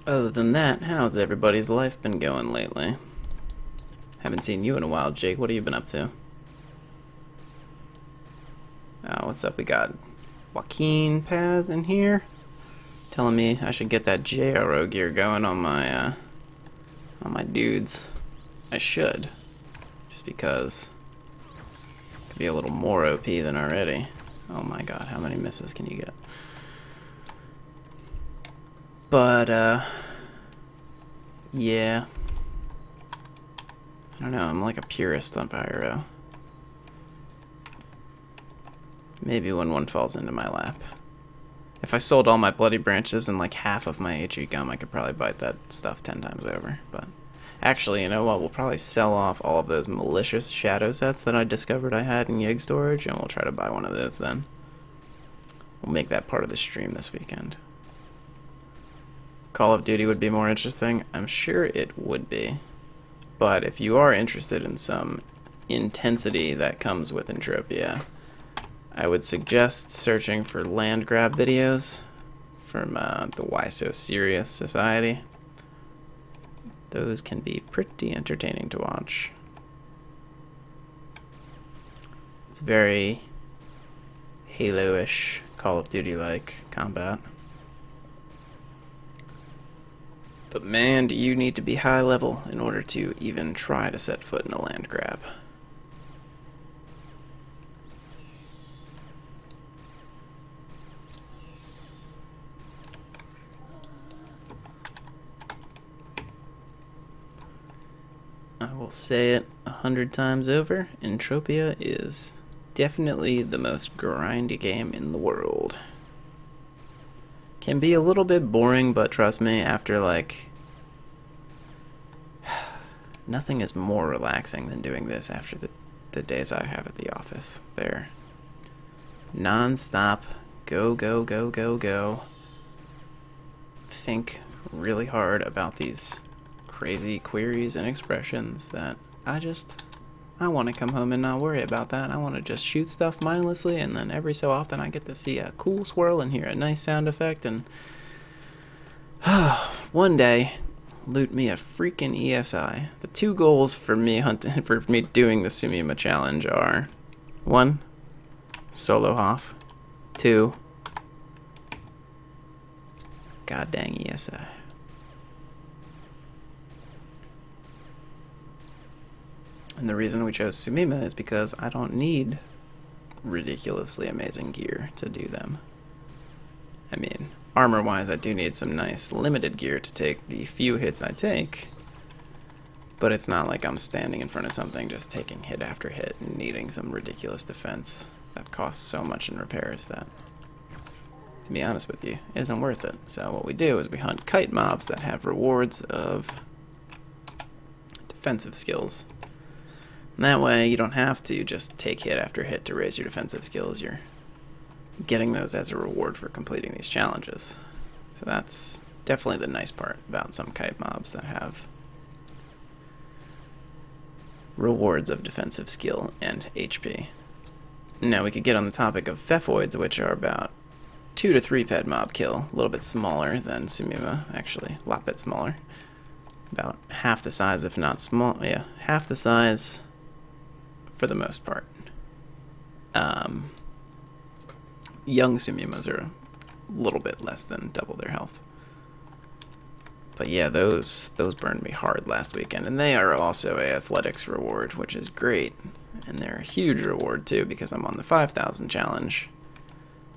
S1: Other than that, how's everybody's life been going lately? Haven't seen you in a while, Jake. What have you been up to? Oh, what's up? We got Joaquin Paz in here, telling me I should get that JRO gear going on my dudes. I should, just because it could be a little more OP than already. Oh my god, how many misses can you get? But, yeah. I don't know, I'm like a purist on Pyro. Maybe when one falls into my lap. If I sold all my bloody branches and like half of my HE gum, I could probably bite that stuff 10 times over. But actually, you know what? We'll probably sell off all of those malicious shadow sets that I discovered I had in Yig storage, and we'll try to buy one of those then. We'll make that part of the stream this weekend. Call of Duty would be more interesting. I'm sure it would be. But if you are interested in some intensity that comes with Entropia, I would suggest searching for land grab videos from the Why So Serious Society. Those can be pretty entertaining to watch. It's very Halo-ish, Call of Duty-like combat. But man, do you need to be high level in order to even try to set foot in a land grab. I will say it 100 times over, Entropia is definitely the most grindy game in the world. Can be a little bit boring, but trust me, after like... nothing is more relaxing than doing this after the days I have at the office. They're non-stop, go, go, go, go, go. Think really hard about these crazy queries and expressions that I want to come home and not worry about that. I want to just shoot stuff mindlessly, and then every so often I get to see a cool swirl and hear a nice sound effect, and one day loot me a freaking ESI. The 2 goals for me doing the Sumima challenge are 1, solo Hoff, 2, god dang ESI. And the reason we chose Sumima is because I don't need ridiculously amazing gear to do them. I mean, armor-wise, I do need some nice limited gear to take the few hits I take. But it's not like I'm standing in front of something just taking hit after hit and needing some ridiculous defense that costs so much in repairs that, to be honest with you, isn't worth it. So what we do is we hunt kite mobs that have rewards of defensive skills. And that way you don't have to just take hit after hit to raise your defensive skills. You're getting those as a reward for completing these challenges. So that's definitely the nice part about some kite mobs that have rewards of defensive skill and HP. Now we could get on the topic of Pfeffoids, which are about 2 to 3 ped mob kill, a little bit smaller than Sumima, actually, a lot bit smaller. About half the size, if not small, yeah, half the size for the most part. Young Sumimas are a little bit less than double their health. But yeah, those burned me hard last weekend, and they are also a athletics reward, which is great. And they're a huge reward too, because I'm on the 5,000 challenge.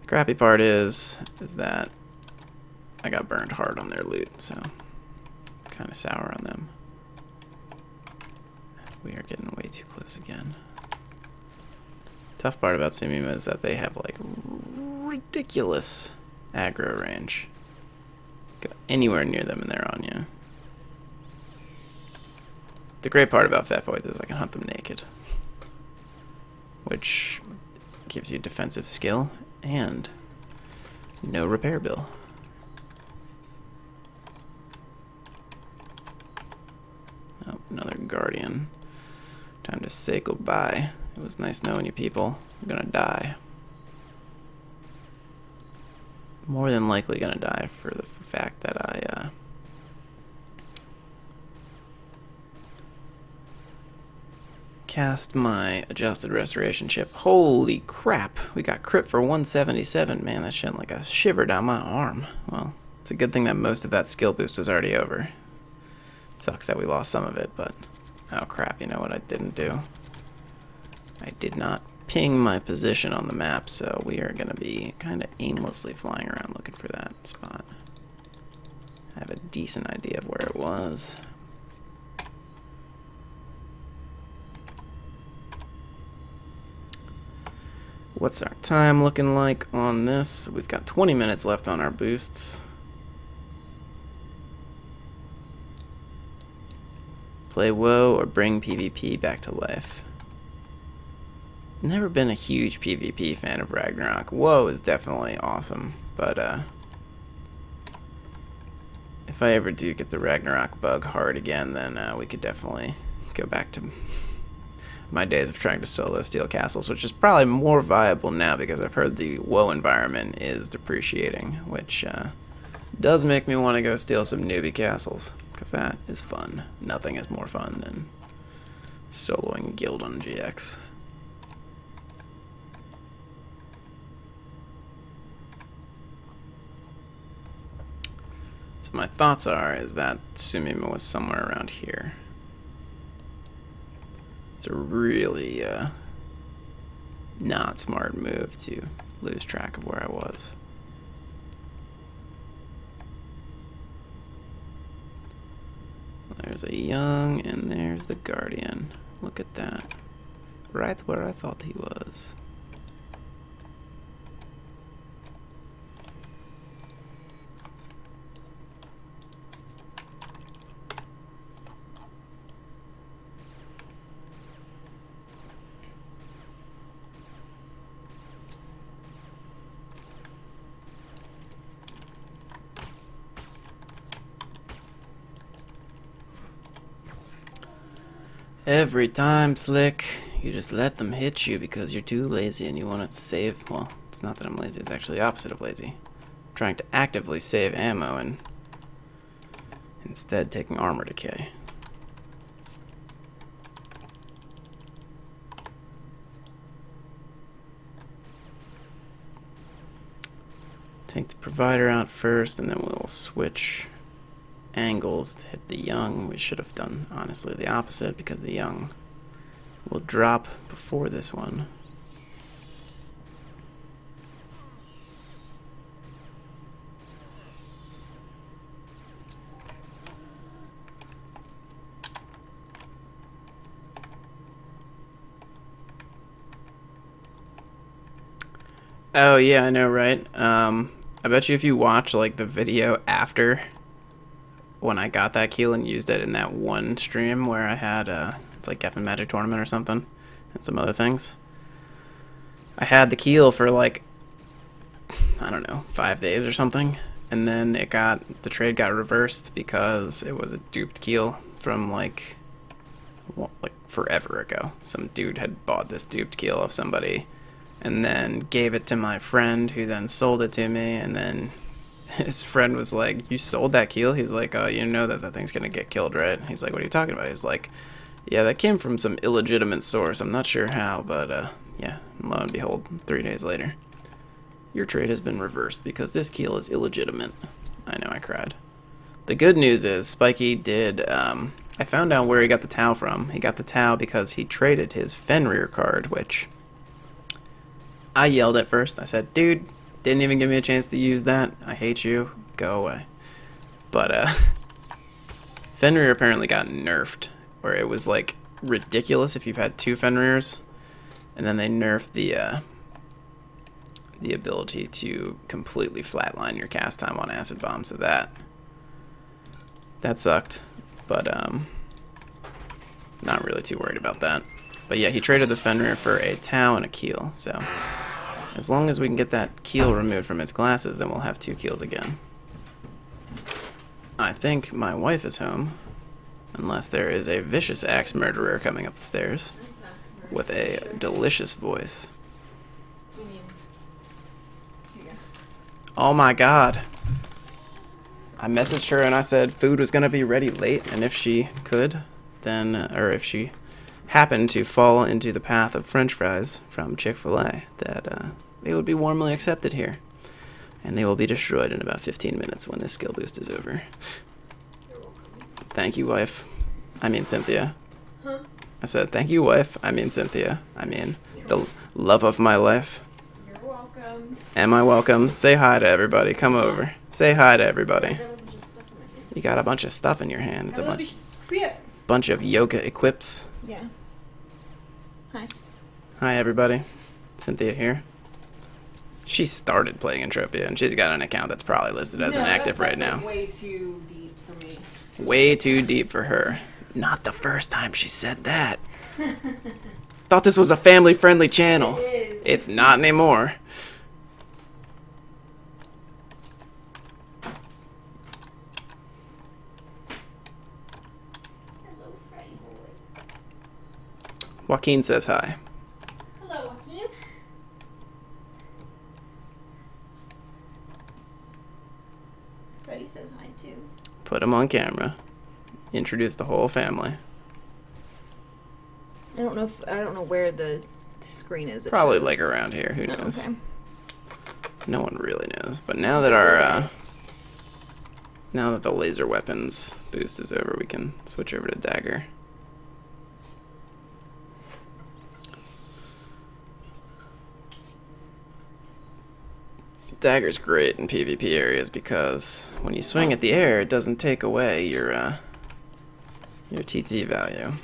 S1: The crappy part is that I got burned hard on their loot, so kind of sour on them. We are getting way too close again. Tough part about Sumima is that they have like ridiculous aggro range. Go anywhere near them and they're on you. The great part about Pfeffoids is I can hunt them naked, which gives you defensive skill and no repair bill. Oh, another guardian. Time to say goodbye. It was nice knowing you people. I'm gonna die. More than likely gonna die for the fact that I cast my adjusted restoration chip. Holy crap, we got crit for 177. Man, that sent like a shiver down my arm. Well, it's a good thing that most of that skill boost was already over. It sucks that we lost some of it, but oh crap, you know what I didn't do? I did not ping my position on the map, so we are going to be kind of aimlessly flying around looking for that spot. I have a decent idea of where it was. What's our time looking like on this? We've got 20 minutes left on our boosts. Play WoW or bring PvP back to life. Never been a huge PvP fan of Ragnarok. WoW is definitely awesome, but if I ever do get the Ragnarok bug hard again, then we could definitely go back to my days of trying to solo steal castles, which is probably more viable now because I've heard the WoW environment is depreciating, which does make me want to go steal some newbie castles, because that is fun. Nothing is more fun than soloing guild on GX. So my thoughts is that Sumima was somewhere around here. It's a really not smart move to lose track of where I was. There's a young and there's the guardian. Look at that. Right where I thought he was. Every time, Slyk, you just let them hit you because you're too lazy and you want to save. Well, it's not that I'm lazy, it's actually the opposite of lazy. I'm trying to actively save ammo and instead taking armor decay. Take the provider out first and then we'll switch angles to hit the young. We should have done honestly the opposite because the young will drop before this one. Oh yeah, I know, right? I bet you if you watch like the video after when I got that keel and used it in that one stream where I had it's like Geffen Magic Tournament or something and some other things. I had the keel for like, I don't know, 5 days or something, and then the trade got reversed because it was a duped keel from like forever ago. Some dude had bought this duped keel of somebody and then gave it to my friend, who then sold it to me, and then his friend was like, "You sold that keel?" He's like, "Oh, you know that thing's gonna get killed, right?" He's like, "What are you talking about?" He's like, "Yeah, that came from some illegitimate source. I'm not sure how, but yeah." And lo and behold, 3 days later, your trade has been reversed because this keel is illegitimate. I know, I cried. The good news is Spiky did. I found out where he got the Tau from. He got the Tau because he traded his Fenrir card, which I yelled at first. I said, "Dude, didn't even give me a chance to use that. I hate you. Go away." But Fenrir apparently got nerfed, where it was like ridiculous if you've had 2 Fenrirs, and then they nerfed the ability to completely flatline your cast time on Acid Bomb, so that sucked. But not really too worried about that. But yeah, he traded the Fenrir for a Tau and a keel, so as long as we can get that keel removed from its glasses, then we'll have 2 keels again. I think my wife is home, unless there is a vicious axe murderer coming up the stairs with a delicious voice. Oh my god. I messaged her and I said food was going to be ready late, and if she could, then, or if she happened to fall into the path of French fries from Chick-fil-A, that they would be warmly accepted here. And they will be destroyed in about 15 minutes when this skill boost is over. Thank you, wife. I mean, Cynthia. Huh? I said, thank you, wife. I mean, Cynthia. I mean, the love of my life.
S2: You're welcome.
S1: Am I welcome? Say hi to everybody. Come over. Say hi to everybody. You got a bunch of stuff in your hand. It's a bunch of yoga equips.
S2: Yeah. Hi.
S1: Hi, everybody. Cynthia here. She started playing Entropia, and she's got an account that's probably listed as inactive right now.
S2: Like way too deep for me.
S1: Way too deep for her. Not the first time she said that. Thought this was a family-friendly channel.
S2: It is.
S1: It's not anymore.
S2: Hello, Freddy boy.
S1: Joaquin says hi.
S2: Hello, Joaquin. Freddy says hi too.
S1: Put him on camera. Introduce the whole family.
S2: I don't know where the screen is.
S1: Probably like around here. Who knows?
S2: Okay.
S1: No one really knows. But now that our now that the laser weapons boost is over, we can switch over to dagger. Dagger's great in PvP areas because when you swing at the air, it doesn't take away your TT value.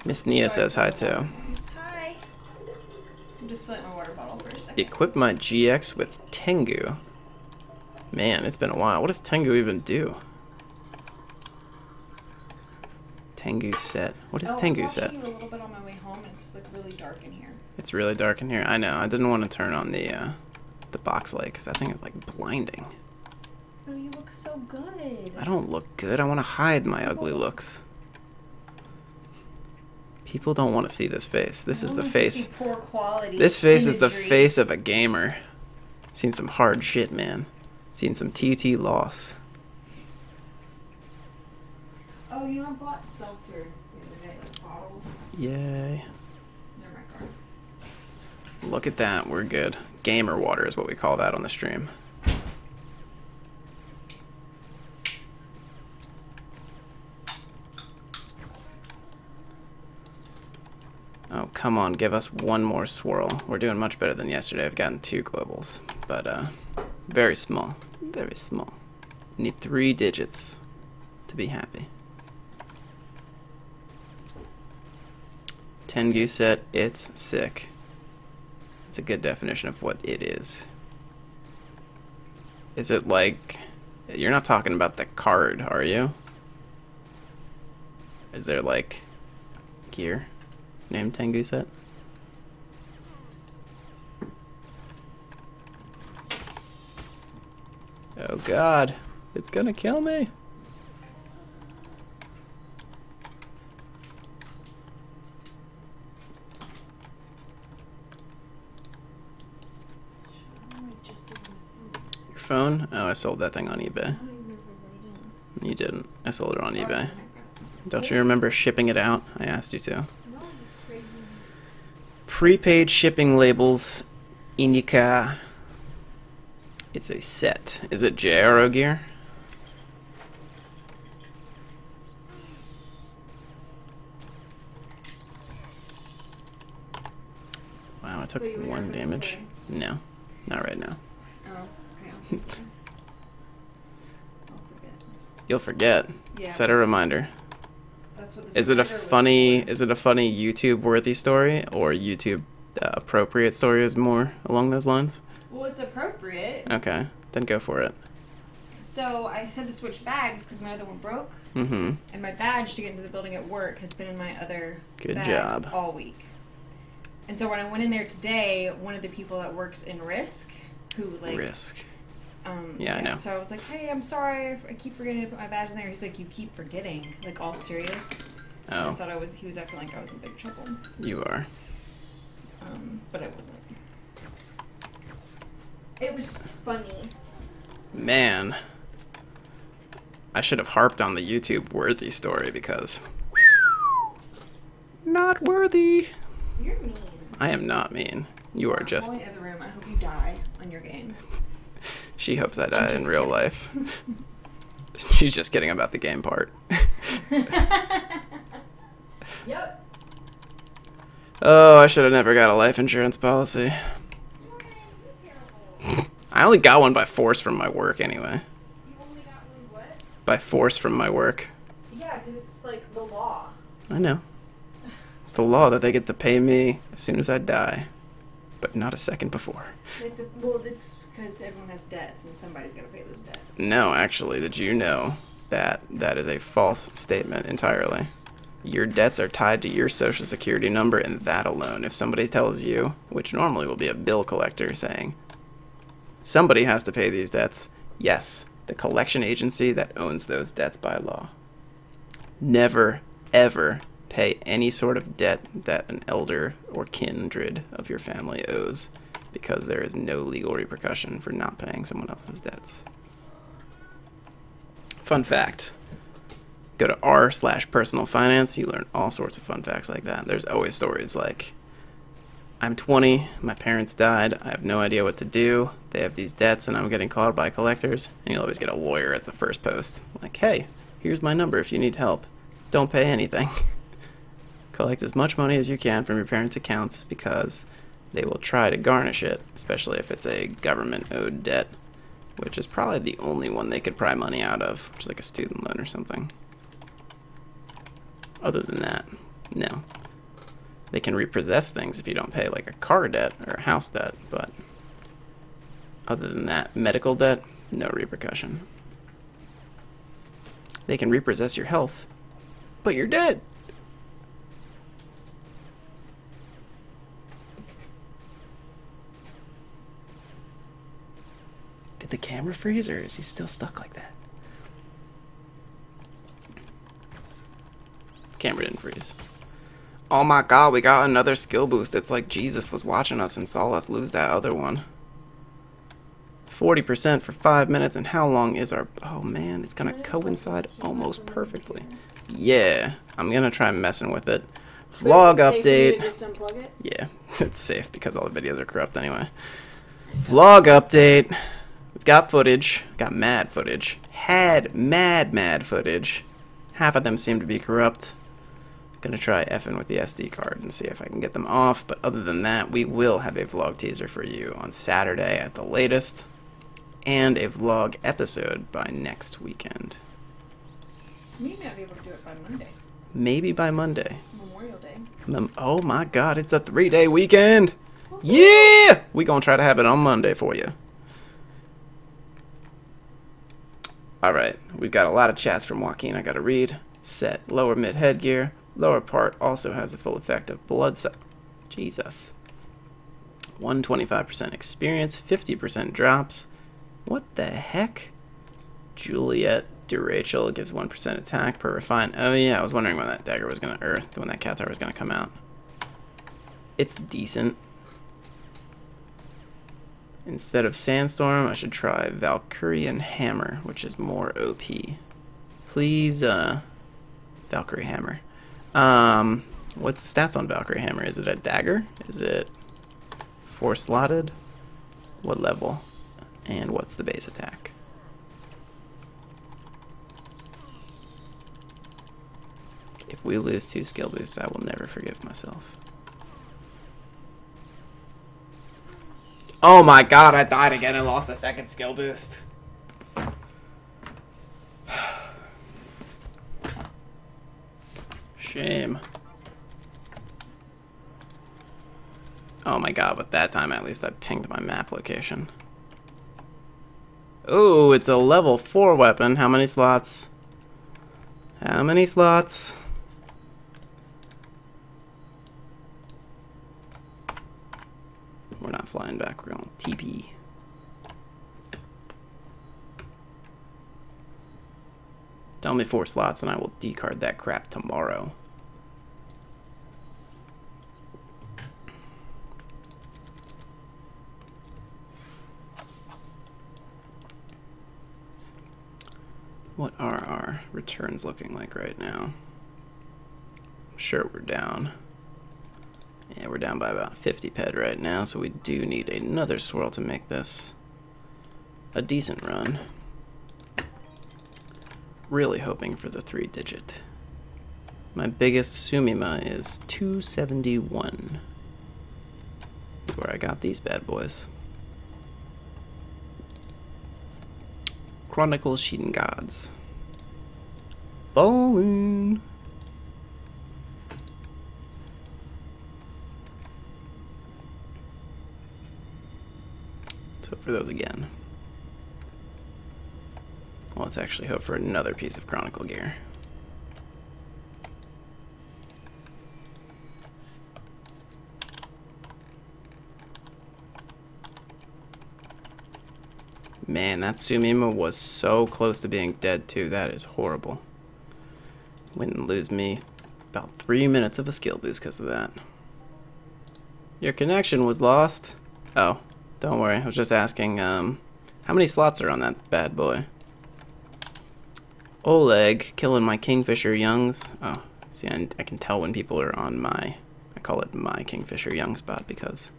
S1: Miss Nia says hi too.
S2: Hi. I'm just filling my water bottle for a second.
S1: Equip my GX with Tengu. Man, it's been a while. What does Tengu even do? Tengu set. What is Tengu set?
S2: I was watching you a little bit on my way home, and it's like really dark in here.
S1: It's really dark in here. I know. I didn't want to turn on the box light because that thing is like blinding.
S2: Oh, you look so good.
S1: I don't look good. I want to hide my ugly looks. People don't want to see this face. This is the face.
S2: Poor quality
S1: This face is the
S2: imagery.
S1: face of a gamer. Seen some hard shit, man. Seen some TT loss.
S2: Oh, you know, I bought seltzer the other day, like bottles.
S1: Yay.
S2: They're my car.
S1: Look at that. We're good. Gamer water is what we call that on the stream. Oh, come on. Give us one more swirl. We're doing much better than yesterday. I've gotten 2 globals. But, very small. Very small. Need 3 digits to be happy. Tengu set, it's sick. It's a good definition of what it is. Is it like... You're not talking about the card, are you? Is there like gear named Tengu set? Oh god, it's gonna kill me. Your phone? Oh, I sold that thing on eBay. You didn't. I sold it on eBay. Don't you remember shipping it out? I asked you to. Prepaid shipping labels, Inika. It's a set. Is it JRO gear? Wow, I took 1 damage. No, not right now.
S2: Oh, okay. I'll forget.
S1: You'll forget.
S2: Yeah,
S1: Set a reminder.
S2: That's what this
S1: Is it a
S2: reminder was
S1: funny?
S2: for.
S1: Is it a funny YouTube worthy story or YouTube appropriate story? Is more along those lines?
S2: Well, it's appropriate.
S1: Okay, then go for it.
S2: So I had to switch bags because my other one broke,
S1: Mm-hmm.
S2: and my badge to get into the building at work has been in my other
S1: Good
S2: bag
S1: job.
S2: all week. And so when I went in there today, one of the people that works in Risk, who like
S1: Risk.
S2: yeah,
S1: I know.
S2: So I was like, hey, I'm sorry, I keep forgetting to put my badge in there. He's like, you keep forgetting, like all serious. And I
S1: Oh,
S2: thought he was acting like I was in big trouble,
S1: you are.
S2: but I wasn't. It was just funny.
S1: Man, I should have harped on the YouTube worthy story because not worthy.
S2: You're mean.
S1: I am not mean. You are just.
S2: Going in the room. I hope you die on your game.
S1: She hopes I die in
S2: just
S1: real
S2: kidding.
S1: life. She's just kidding about the game part.
S2: Yep.
S1: Oh, I should have never got a life insurance policy. I only got one by force from my work anyway.
S2: You only got one what?
S1: By force from my work.
S2: Yeah, because it's like the law.
S1: I know. It's the law that they get to pay me as soon as I die, but not a second before.
S2: Well, it's because everyone has debts and somebody's got to pay those debts.
S1: No, actually, did you know that that is a false statement entirely? Your debts are tied to your social security number and that alone. If somebody tells you, which normally will be a bill collector saying, somebody has to pay these debts, yes, the collection agency that owns those debts by law. Never, ever pay any sort of debt that an elder or kindred of your family owes, because there is no legal repercussion for not paying someone else's debts. Fun fact. Go to r/personal finance, you learn all sorts of fun facts like that. There's always stories like, I'm 20, my parents died, I have no idea what to do, they have these debts and I'm getting called by collectors, and you'll always get a lawyer at the first post. Like, hey, here's my number if you need help. Don't pay anything. Collect as much money as you can from your parents' accounts because they will try to garnish it, especially if it's a government-owed debt, which is probably the only one they could pry money out of, which is like a student loan or something. Other than that, no. They can repossess things if you don't pay, like a car debt or a house debt, but other than that, medical debt, no repercussion. They can repossess your health, but you're dead. Did the camera freeze, or is he still stuck like that? Camera didn't freeze. Oh my god, we got another skill boost. It's like Jesus was watching us and saw us lose that other one. 40% for 5 minutes, and how long is our... Oh man, it's gonna coincide almost perfectly. Yeah, I'm gonna try messing with it. Vlog update.
S2: Just unplug it?
S1: Yeah, it's safe because all the videos are corrupt anyway. Vlog update. We've got footage. Got mad footage. Had mad footage. Half of them seem to be corrupt. Gonna try effing with the SD card and see if I can get them off, but other than that, we will have a vlog teaser for you on Saturday at the latest, and a vlog episode by next weekend.
S2: We may not be able to do it by Monday.
S1: Maybe by Monday.
S2: Memorial Day.
S1: Oh my god, it's a 3-day weekend! Yeah! We gonna try to have it on Monday for you. Alright, we've got a lot of chats from Joaquin I gotta read. Set. Lower mid headgear. Lower part also has the full effect of blood cell. Jesus. 125% experience, 50% drops. What the heck? Juliet DeRachel gives 1% attack per refine. Oh yeah, I was wondering when that dagger was gonna when that Cathar was gonna come out. It's decent. Instead of Sandstorm, I should try Valkyrian Hammer, which is more OP. Please, Valkyrie Hammer. What's the stats on Valkyrie Hammer? Is it a dagger? Is it 4 slotted? What level? And what's the base attack? If we lose 2 skill boosts, I will never forgive myself. Oh my god, I died again and lost a second skill boost. Shame. Oh my god, but that time at least I pinged my map location. Ooh, it's a level 4 weapon. How many slots? How many slots? We're not flying back, we're going TP. Tell me 4 slots and I will decard that crap tomorrow. What are our returns looking like right now? I'm sure we're down. Yeah, we're down by about 50 ped right now, so we do need another swirl to make this a decent run. Really hoping for the 3-digit. My biggest Sumima is 271. That's where I got these bad boys. Chronicle Sheeting Gods. Ballin'. Let's hope for those again. Well, let's actually hope for another piece of Chronicle gear. Man, that Sumima was so close to being dead too. That is horrible. Wouldn't lose me about 3 minutes of a skill boost because of that. Your connection was lost. Oh, don't worry. I was just asking, how many slots are on that bad boy? Oleg killing my Kingfisher Youngs. Oh, see, I can tell when people are on my, I call it my Kingfisher Young spot because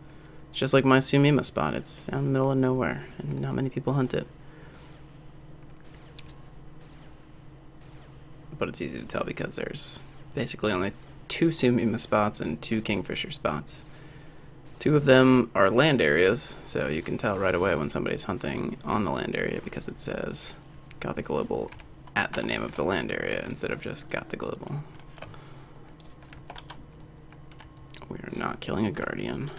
S1: it's just like my Sumima spot. It's down in the middle of nowhere, and not many people hunt it. But it's easy to tell because there's basically only 2 Sumima spots and 2 Kingfisher spots. 2 of them are land areas, so you can tell right away when somebody's hunting on the land area because it says got the global at the name of the land area instead of just got the global. We are not killing a guardian.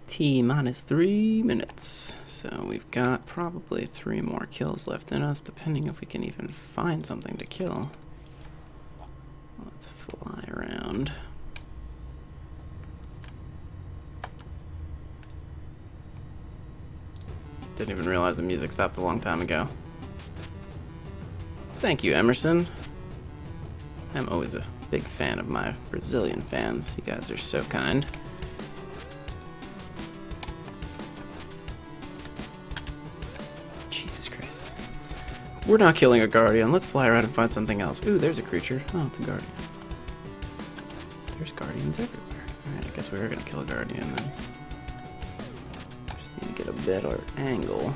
S1: T-minus 3 minutes. So we've got probably 3 more kills left in us, depending if we can even find something to kill. Let's fly around. Didn't even realize the music stopped a long time ago. Thank you, Emerson. I'm always a big fan of my Brazilian fans. You guys are so kind. Jesus Christ. We're not killing a guardian. Let's fly around and find something else. Ooh, there's a creature. Oh, it's a guardian. There's guardians everywhere. Alright, I guess we were gonna kill a guardian then. Just need to get a better angle.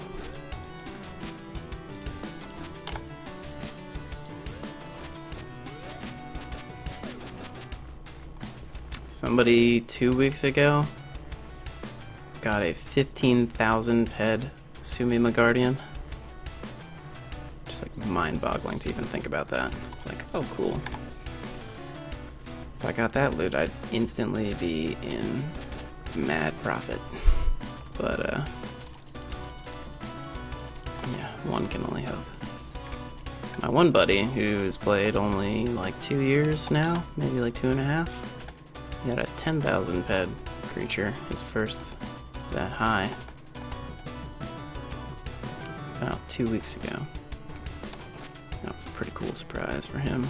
S1: Somebody 2 weeks ago got a 15,000 ped Sumima Guardian. Just like mind-boggling to even think about that. It's like, oh cool. If I got that loot, I'd instantly be in mad profit. But yeah, one can only hope. My one buddy, who's played only like 2 years now, maybe like 2.5, he had a 10,000 ped creature, his first that high, about 2 weeks ago. That was a pretty cool surprise for him.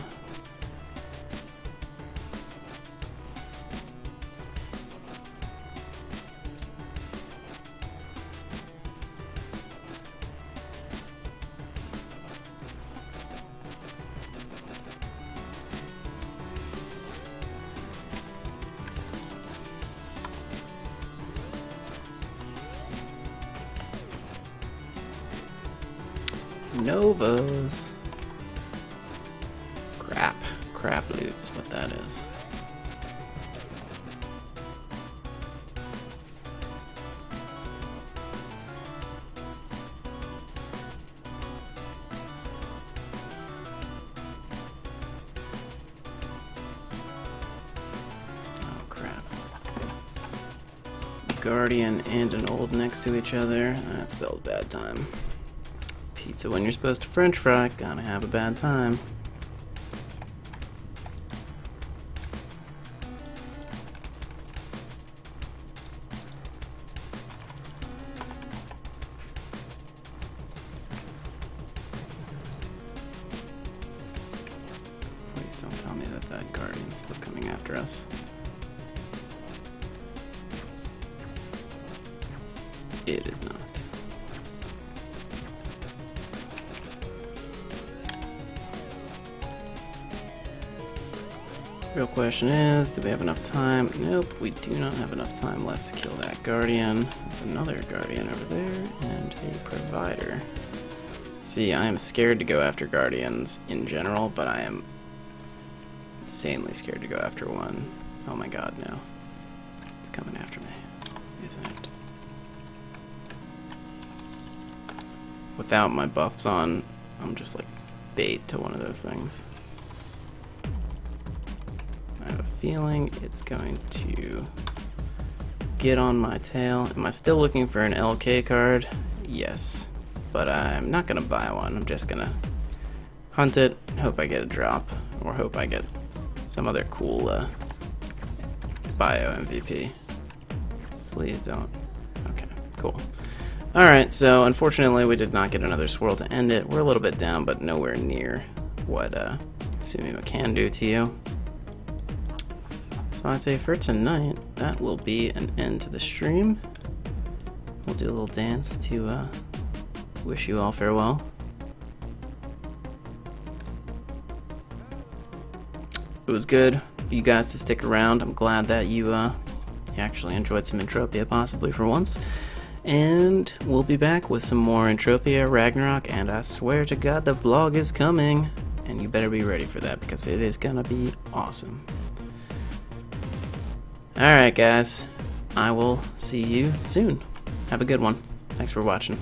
S1: Novas. Crap loot is what that is. Oh crap. Guardian and an old next to each other. That spells bad time. Pizza when you're supposed to French fry, gonna have a bad time. Please don't tell me that that Guardian's still coming after us. It is not. Real question is, do we have enough time? Nope, we do not have enough time left to kill that Guardian. That's another Guardian over there, and a Provider. See, I am scared to go after Guardians in general, but I am insanely scared to go after one. Oh my god, no. It's coming after me, isn't it? Without my buffs on, I'm just like bait to one of those things. I have a feeling it's going to get on my tail. Am I still looking for an LK card? Yes. But I'm not going to buy one. I'm just going to hunt it, hope I get a drop, or hope I get some other cool bio MVP. Please don't. Okay, cool. Alright, so unfortunately we did not get another swirl to end it. We're a little bit down, but nowhere near what Sumima can do to you. So I'd say for tonight, that will be an end to the stream. We'll do a little dance to wish you all farewell. It was good for you guys to stick around. I'm glad that you actually enjoyed some Entropia, possibly for once. And we'll be back with some more Entropia, Ragnarok, and I swear to God the vlog is coming. And you better be ready for that because it is gonna be awesome. Alright guys, I will see you soon. Have a good one. Thanks for watching.